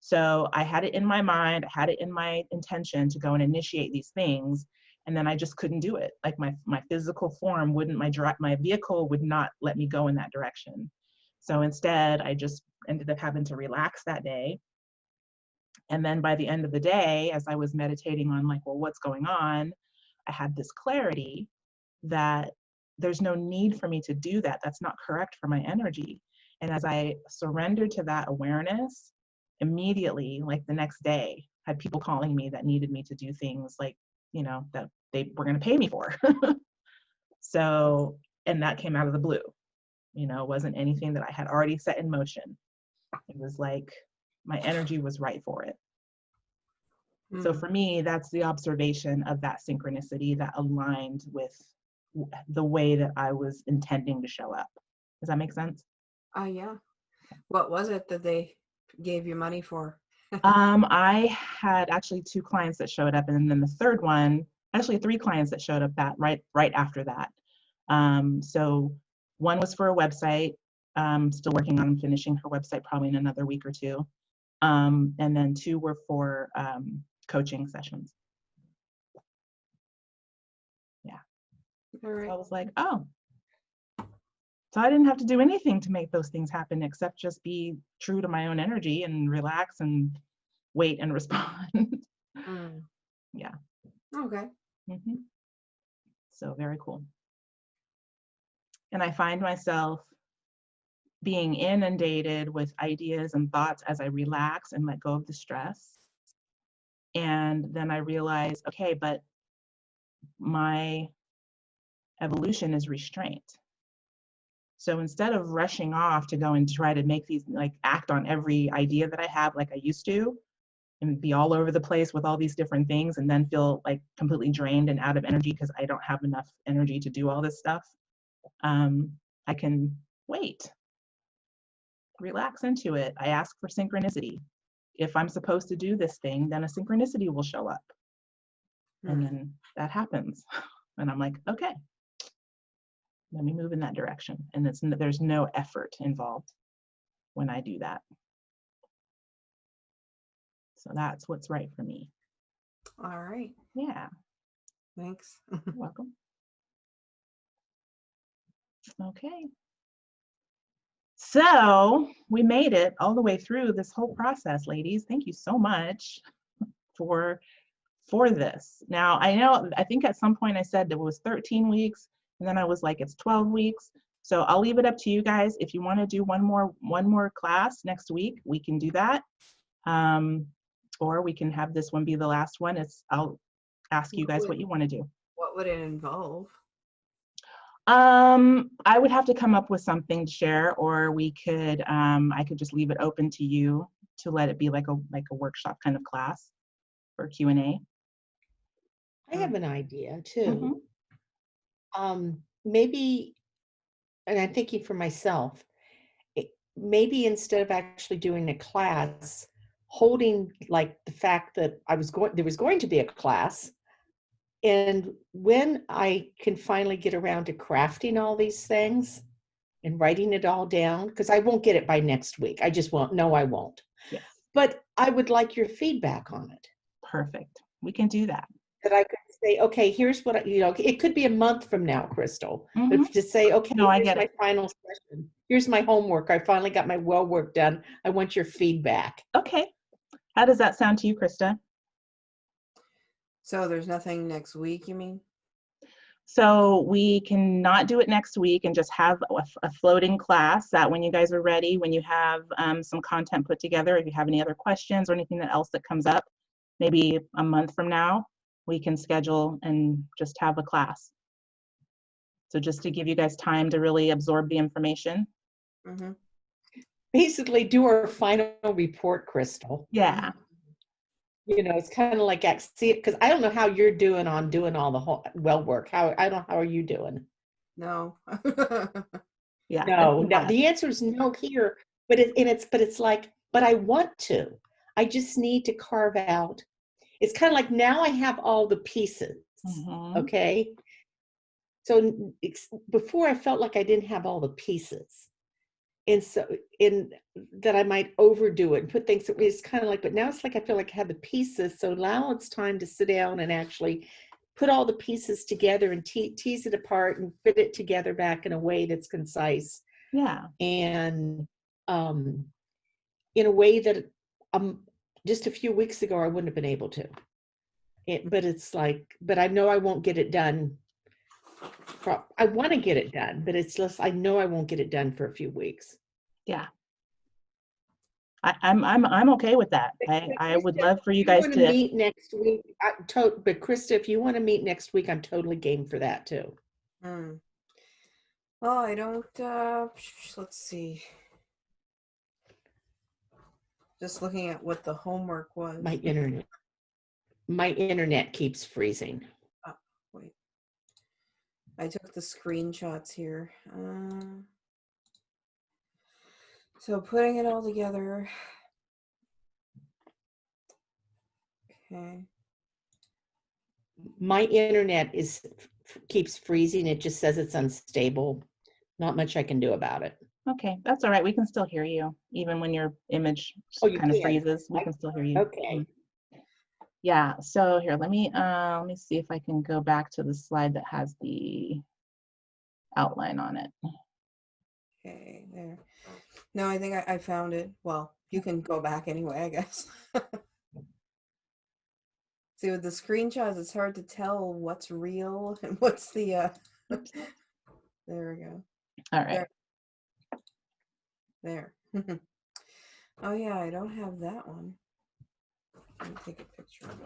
So I had it in my mind, I had it in my intention to go and initiate these things, and then I just couldn't do it. Like my physical form wouldn't, my vehicle would not let me go in that direction. So instead, I just ended up having to relax that day. And then by the end of the day, as I was meditating on, like, well, what's going on? I had this clarity that there's no need for me to do that. That's not correct for my energy. And as I surrendered to that awareness, immediately, like the next day, had people calling me that needed me to do things like, that they were going to pay me for. So, and that came out of the blue. It wasn't anything that I had already set in motion. It was like my energy was right for it. So for me, that's the observation of that synchronicity that aligned with the way that I was intending to show up. Does that make sense? Yeah. What was it that they gave you money for? I had actually 2 clients that showed up, and then the third one, actually 3 clients that showed up that right after that. So one was for a website. Still working on finishing her website probably in another week or 2. And then 2 were for coaching sessions. Yeah. All right. So I was like, oh. So I didn't have to do anything to make those things happen except just be true to my own energy and relax and wait and respond. Yeah. Okay. Mm-hmm. So very cool. And I find myself being inundated with ideas and thoughts as I relax and let go of the stress. And then I realize, okay, but my evolution is restraint. So instead of rushing off to go and try to make these, like, act on every idea that I have like I used to, and be all over the place with all these different things and then feel like completely drained and out of energy because I don't have enough energy to do all this stuff, I can wait, relax into it. I ask for synchronicity. If I'm supposed to do this thing, then a synchronicity will show up. And then that happens. And I'm like, okay, let me move in that direction. And there's no effort involved when I do that. So that's what's right for me. All right. Yeah. Thanks. You're welcome. Okay. So we made it all the way through this whole process, ladies. Thank you so much for this. Now, I think at some point I said it was 13 weeks, and then I was like, it's 12 weeks. So I'll leave it up to you guys. If you want to do one more class next week, we can do that. or we can have this one be the last one. I'll ask you guys what you want to do. What would it involve? I would have to come up with something to share, or we could, I could just leave it open to you to let it be like a workshop kind of class for Q&A. I have an idea Mm-hmm. too. Maybe, and I'm thinking for myself, maybe instead of actually doing a class, holding like the fact that there was going to be a class, and when I can finally get around to crafting all these things and writing it all down, because I won't get it by next week. I just won't. No, I won't. Yes. But I would like your feedback on it. Perfect. We can do that. That I could say, okay, here's what it could be a month from now, Crystal. Mm-hmm. But to say, okay, No, I here's get my it. final session. Here's my homework. I finally got my well work done. I want your feedback. Okay. How does that sound to you, Krista? So there's nothing next week, you mean? So we cannot do it next week and just have a floating class that when you guys are ready, when you have some content put together, if you have any other questions or anything else that comes up, maybe a month from now, we can schedule and just have a class. So just to give you guys time to really absorb the information. Mm-hmm. Basically, do our final report, Crystal. Yeah. It's kind of like see it, because I don't know how you're doing on doing all the whole well work. How are you doing? No. Yeah. No. The answer is no here, but it's like, but I want to. I just need to carve out. It's kind of like now I have all the pieces. Mm-hmm. Okay. So before I felt like I didn't have all the pieces. And so that I might overdo it and put things, it's kind of like, but now it's like I feel like I have the pieces. So now it's time to sit down and actually put all the pieces together and tease it apart and fit it together back in a way that's concise. Yeah. And in a way that just a few weeks ago I wouldn't have been able to. But it's like, but I know I won't get it done. I want to get it done, but it's just, I know I won't get it done for a few weeks. Yeah. I'm okay with that. I would love for you guys to meet next week. But Krista, if you want to meet next week, I'm totally game for that too. Well, I don't, let's see. Just looking at what the homework was. My internet keeps freezing. Oh, wait. I took the screenshots here. So putting it all together. Okay. My internet keeps freezing. It just says it's unstable. Not much I can do about it. Okay, that's all right. We can still hear you, even when your image kind of freezes. We can still hear you. Okay. Yeah. So here, let me see if I can go back to the slide that has the outline on it. Okay, there. No, I think I found it. Well, you can go back anyway, I guess. See, with the screenshots, it's hard to tell what's real and what's the. There we go. All right. There. Oh yeah, I don't have that one. Let me take a picture of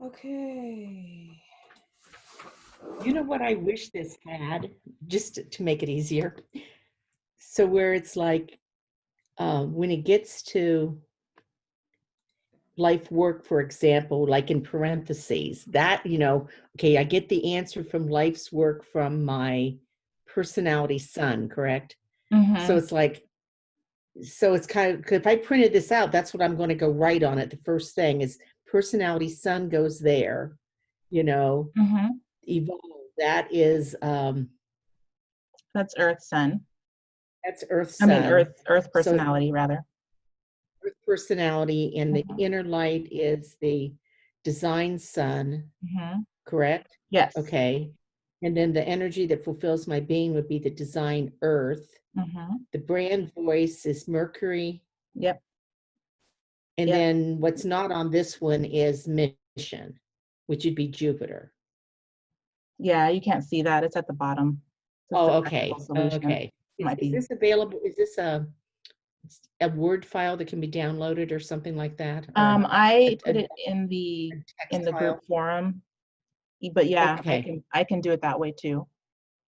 it. Okay. You know what I wish this had, just to make it easier? So where it's like, when it gets to life work, for example, like in parentheses, that, okay, I get the answer from life's work from my personality son, correct? Mm-hmm. So it's like, it's kind of, if I printed this out, that's what I'm going to go write on it. The first thing is personality sun goes there, Mm-hmm. evolve. That is, that's Earth Sun. That's Earth Sun. I mean, Earth personality, so, rather. Earth personality, and the inner light is the design sun, correct? Yes. Okay. And then the energy that fulfills my being would be the design Earth. The brand voice is Mercury. Yep. And then what's not on this one is mission, which would be Jupiter. Yeah, you can't see that. It's at the bottom. Oh, okay. Okay. Is this available? Is this a Word file that can be downloaded or something like that? I A put it in text the group file? forum, but yeah, Okay. I can do it that way too.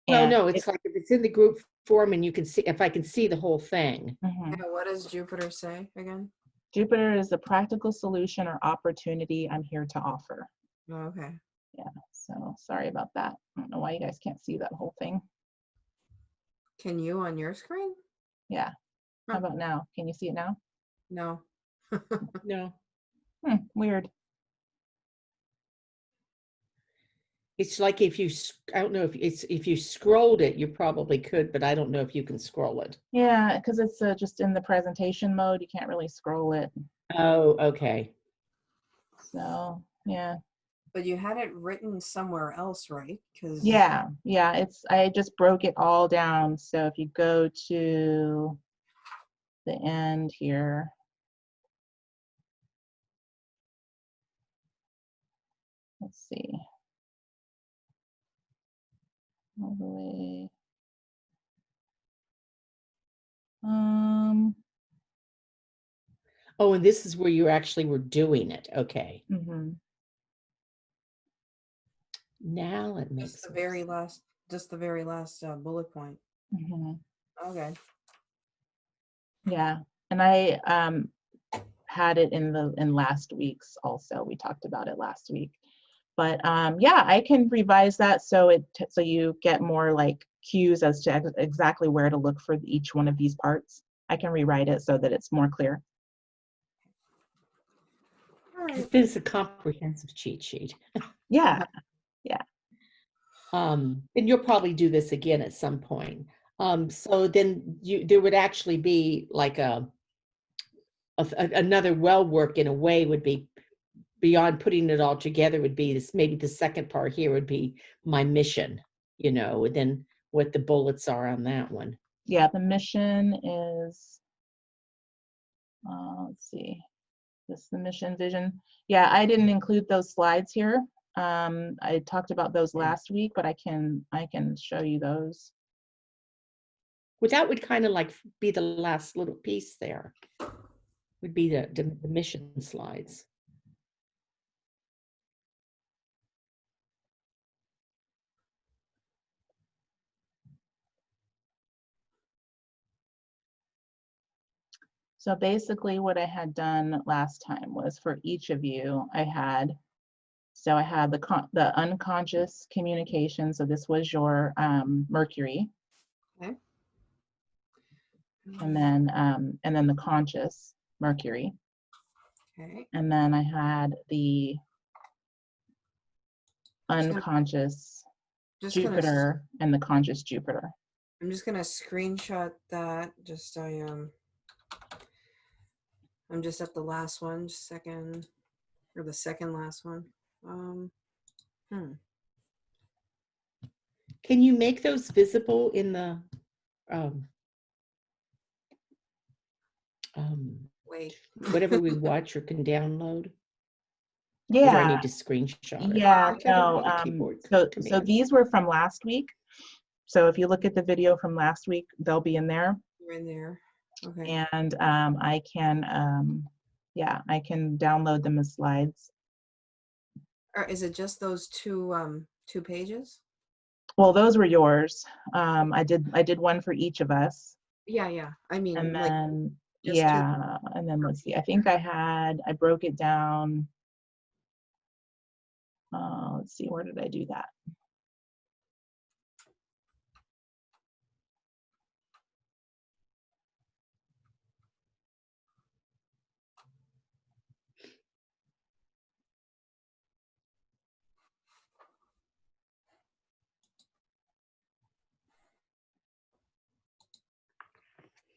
Well, And no, it, it's like if it's in the group form and you can see, if I can see the whole thing. mhm. Yeah, what does Jupiter say again? Jupiter is a practical solution or opportunity I'm here to offer. Oh, okay. Yeah, so sorry about that. I don't know why you guys can't see that whole thing. Can you on your screen? Yeah. How Huh. about now? Can you see it now? No. No, Weird. it's like if you, I don't know if you scrolled it, you probably could, but I don't know if you can scroll it. Yeah, because it's just in the presentation mode. You can't really scroll it. Oh, okay. So yeah. But you had it written somewhere else, right? Because Yeah, I just broke it all down. So if you go to the end here, let's see, all the way. Oh, and this is where you actually were doing it. Okay. Mhm. Now it makes just the more very sense. last, just the very last bullet point. Mhm. Okay. Yeah, and I had it in last week's also. We talked about it last week. But yeah, I can revise that so you get more like cues as to exactly where to look for each one of these parts. I can rewrite it so that it's more clear. All right. This is a comprehensive cheat sheet. Yeah, yeah. And you'll probably do this again at some point. So then there would actually be like another well work in a way would be beyond putting it all together would be this, maybe the second part here would be my mission, and then what the bullets are on that one. Yeah, the mission is, let's see, this is the mission vision. Yeah, I didn't include those slides here. I talked about those last week, but I can show you those. Well, that would kind of like be the last little piece there, would be the mission slides. So basically what I had done last time was for each of you, I had the unconscious communication. So this was your Mercury. Okay. And then the conscious Mercury. Okay. And then I had the unconscious Just gonna. Jupiter and the conscious Jupiter. I'm just gonna screenshot that. I'm just at the last one, just second, or the second last one. Can you make those visible in the um, Wait. whatever we watch or can download? Or do I Yeah, need to screenshot it? yeah, Like, I don't no. know the keyboard So commands. these were from last week. So if you look at the video from last week, they'll be in there. You're in there. Okay. And I can download them as slides. Or is it just those two pages? Well, those were yours. I did one for each of us. Yeah. I mean, And like, then just two. and then let's see. I think I broke it down. Let's see, where did I do that?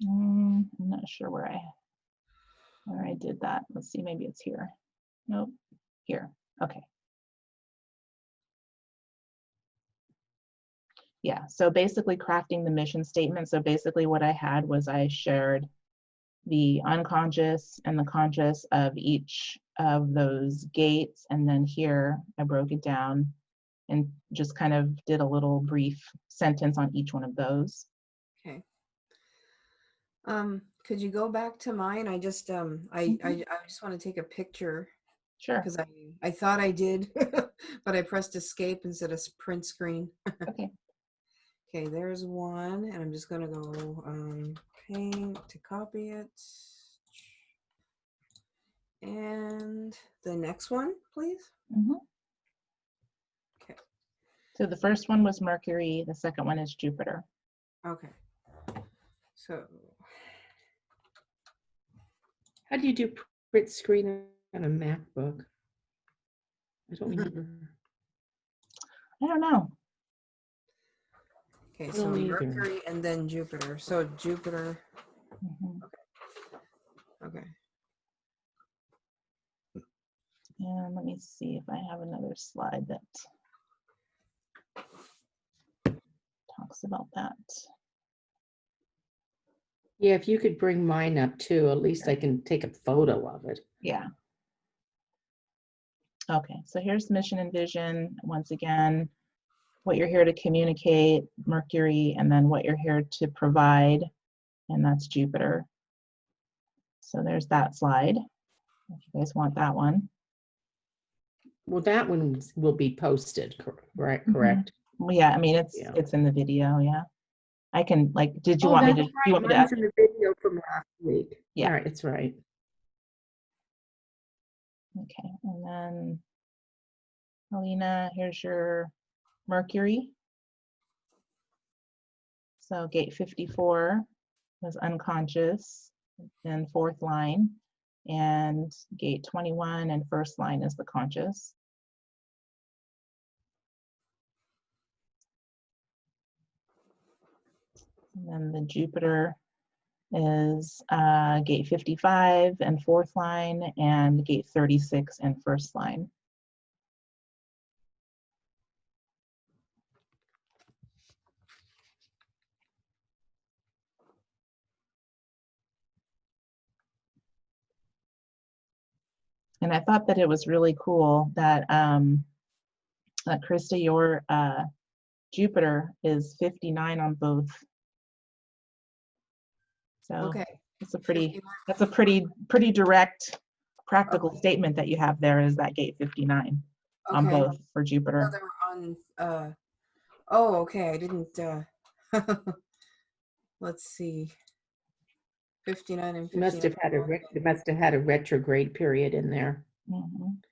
I'm not sure where I did that. Let's see, maybe it's here. Nope, here. Okay. Yeah, so basically crafting the mission statement. So basically what I had was I shared the unconscious and the conscious of each of those gates. And then here I broke it down and just kind of did a little brief sentence on each one of those. Okay. Could you go back to mine? I just I just want to take a picture Sure. because I thought I did, but I pressed escape instead of print screen. Okay. Okay, there's one, and I'm just gonna go paint to copy it. And the next one, please. Mhm. Okay. So the first one was Mercury. The second one is Jupiter. Okay. So How do you do print screen on a MacBook? I don't remember. I don't know. okay, I so don't either. Mercury and then Jupiter. So Jupiter. Mhm. Okay. And let me see if I have another slide that talks about that. Yeah, if you could bring mine up too, at least I can take a photo of it. Yeah. Okay, so here's mission and vision. Once again, what you're here to communicate, Mercury, and then what you're here to provide, and that's Jupiter. So there's that slide, if you guys want that one. Well, that one will be posted, right? Mhm. Correct. Well, yeah, I mean, Yeah. it's in the video, yeah. I can, like, did you Oh, want me that's to, right. you want me to Mine's ask? in the video from last week. Yeah. Right, it's right. Okay, and then Helena, here's your Mercury. So gate 54 was unconscious in fourth line, and gate 21 and first line is the conscious. And then the Jupiter is gate 55 and fourth line, and gate 36 and first line. And I thought that it was really cool that Krista, your Jupiter is 59 on both. So Okay. it's a pretty, 59. that's a pretty direct, practical Okay. statement that you have there, is that gate 59 on Okay. both for So Jupiter. they were on. Oh, okay. I didn't. Let's see. 59 and It must 59. have had it must have had a retrograde period in there Mhm.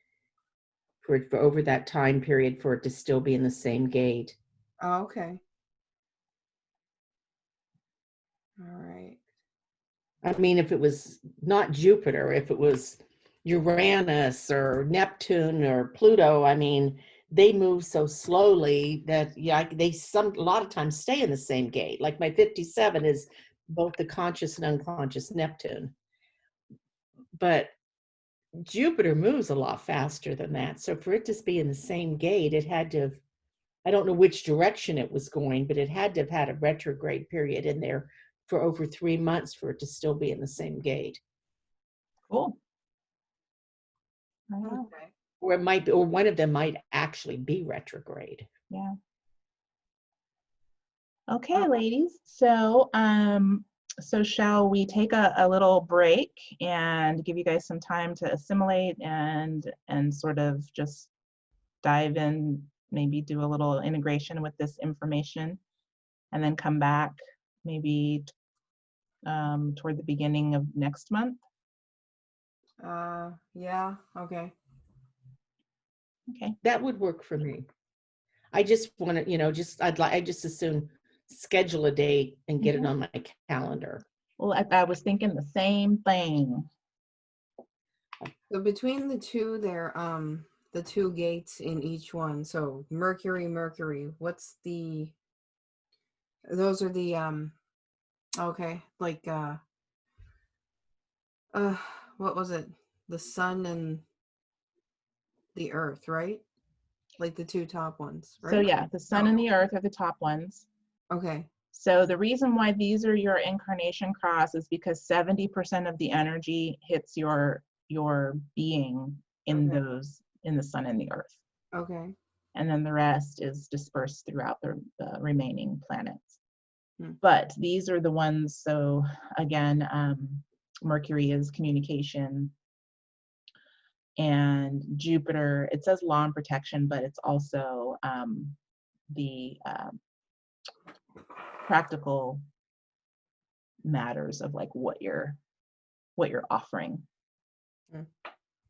for over that time period for it to still be in the same gate. Oh, okay. All right. I mean, if it was not Jupiter, if it was Uranus or Neptune or Pluto, I mean, they move so slowly that a lot of times stay in the same gate. Like my 57 is both the conscious and unconscious Neptune. But Jupiter moves a lot faster than that. So for it to be in the same gate, it had to have, I don't know which direction it was going, but it had to have had a retrograde period in there for over 3 months for it to still be in the same gate. Cool. I know. Okay. Or it might be, or one of them might actually be retrograde. Yeah. Okay, ladies. So so shall we take a little break and give you guys some time to assimilate and sort of just dive in, maybe do a little integration with this information, and then come back maybe toward the beginning of next month? Yeah. Okay. Okay. That would work for me. I just want to, I just as soon schedule a date and get it on my calendar. Well, I was thinking the same thing. So between the two, the two gates in each one. So Mercury, what's the, those are the, okay, like, what was it? The sun and the earth, right? Like the two top ones, So right? yeah, the sun and the earth are the top ones. Okay. So the reason why these are your incarnation cross is because 70% of the energy hits your being in Okay. those, in the sun and the earth. Okay. And then the rest is dispersed throughout the remaining planets. But these are the ones, so again, Mercury is communication, and Jupiter, it says law and protection, but it's also the practical matters of like what you're offering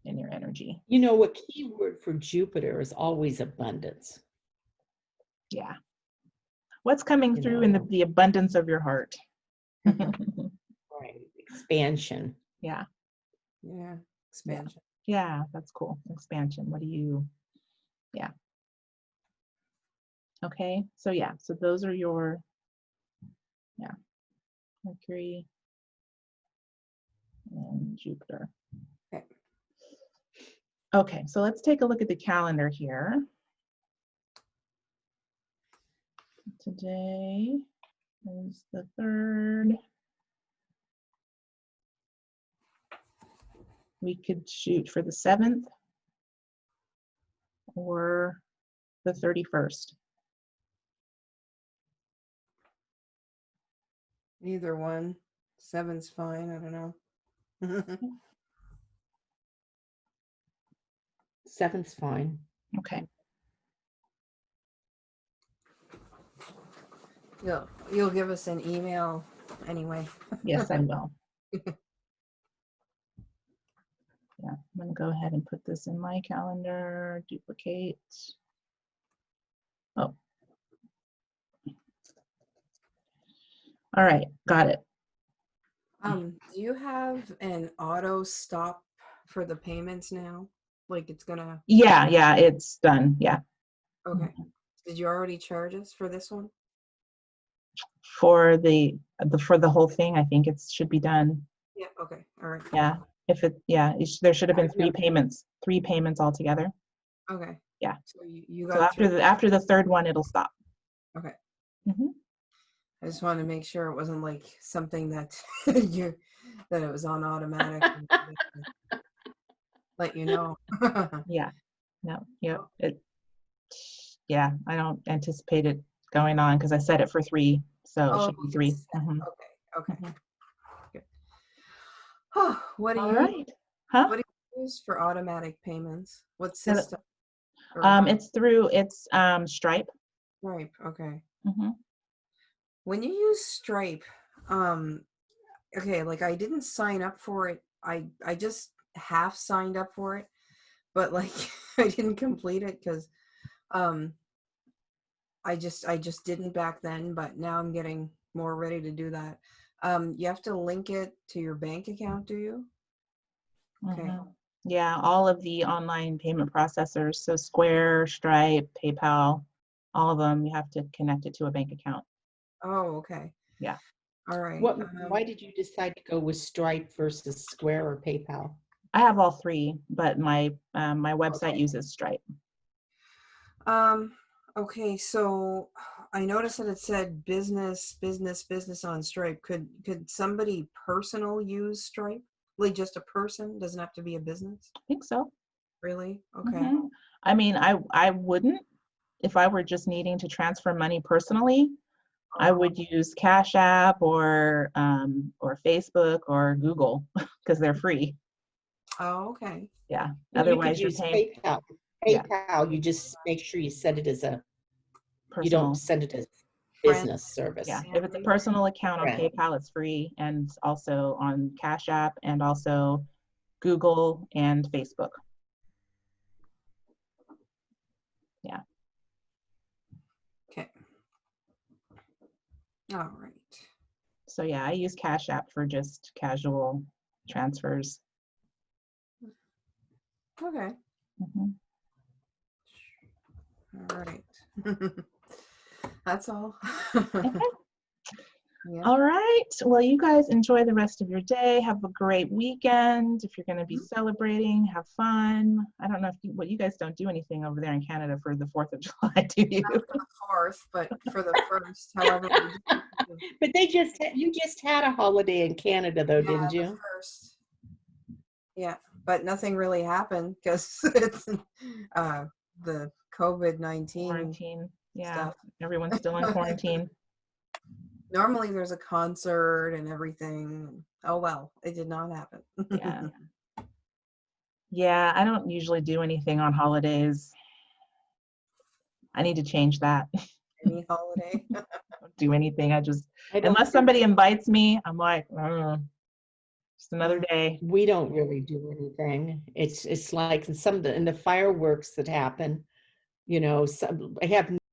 in your energy. You know, a key word for Jupiter is always abundance. Yeah. What's coming through in the abundance of your heart? Right. Expansion. Yeah. Yeah. Expansion. Yeah, that's cool. Expansion. What do you, yeah. Okay, so yeah, so those are your, yeah, Mercury and Jupiter. Okay. Okay, so let's take a look at the calendar here. Today is the 3rd. We could shoot for the 7th or the 31st. Either one. 7's fine. I don't know. 7's fine. Okay. You'll give us an email anyway. Yes, I will. Yeah, I'm going to go ahead and put this in my calendar, duplicate. Oh. All right, got it. Do you have an auto stop for the payments now? Like it's gonna. Yeah, it's done. Yeah. Okay. Did you already charge us for this one? For the whole thing, I think it should be done. Yeah. Okay. All right. Yeah. If it, yeah, there should have been 3 payments altogether. Okay. Yeah. So you So got after the 3rd one, it'll stop. Okay. Mm-hmm. I just wanted to make sure it wasn't like something that that it was on automatic. Let you know. Yeah. No. Yep. Yeah. I don't anticipate it going on because I set it for 3, so it should be 3. Mm-hmm. Okay. Mm-hmm. Good. What do All you right. Huh? What do you use for automatic payments? What So, system? it's through Stripe. Stripe. Okay. Mm-hmm. When you use Stripe, okay, like I didn't sign up for it. I just half signed up for it, but like I didn't complete it because I just didn't back then, but now I'm getting more ready to do that. You have to link it to your bank account, do you? Okay. Mm-hmm. Yeah, all of the online payment processors, so Square, Stripe, PayPal, all of them, you have to connect it to a bank account. Oh, okay. Yeah. All right. Why did you decide to go with Stripe versus Square or PayPal? I have all 3, but my website uses Stripe. Okay, so I noticed that it said business on Stripe. Could somebody personal use Stripe? Like just a person? Doesn't have to be a business? I think so. Really? Okay. Mm-hmm. I mean, I wouldn't, if I were just needing to transfer money personally, I would use Cash App or Facebook or Google because they're free. Oh, okay. Yeah. Well, Otherwise, you you're could use paying PayPal. Yeah. PayPal, you just make sure you set it as you personal. don't send it as Friend. business service. Yeah. If it's a personal account on Friend. PayPal, it's free, and it's also on Cash App and also Google and Facebook. Yeah. Okay. All right. So yeah, I use Cash App for just casual transfers. Okay. Mm-hmm. All right. That's all. Okay. Yeah. All right. Well, you guys enjoy the rest of your day. Have a great weekend. If you're going to be celebrating, have fun. I don't know what you guys don't do anything over there in Canada for the 4th of July, do you? Not for the 4th, but for the 1st, however. But you just had a holiday in Canada though, didn't The you? 1st. Yeah, but nothing really happened because it's the COVID-19 Quarantine. Yeah. stuff. Everyone's still in quarantine. Normally there's a concert and everything. Oh well, it did not happen. Yeah. Yeah, I don't usually do anything on holidays. I need to change that. Any holiday. Don't do anything. I just, I don't unless think somebody invites me, I'm like, just another Mm. day. we don't really do anything. It's like in some of the fireworks that happen, some, I have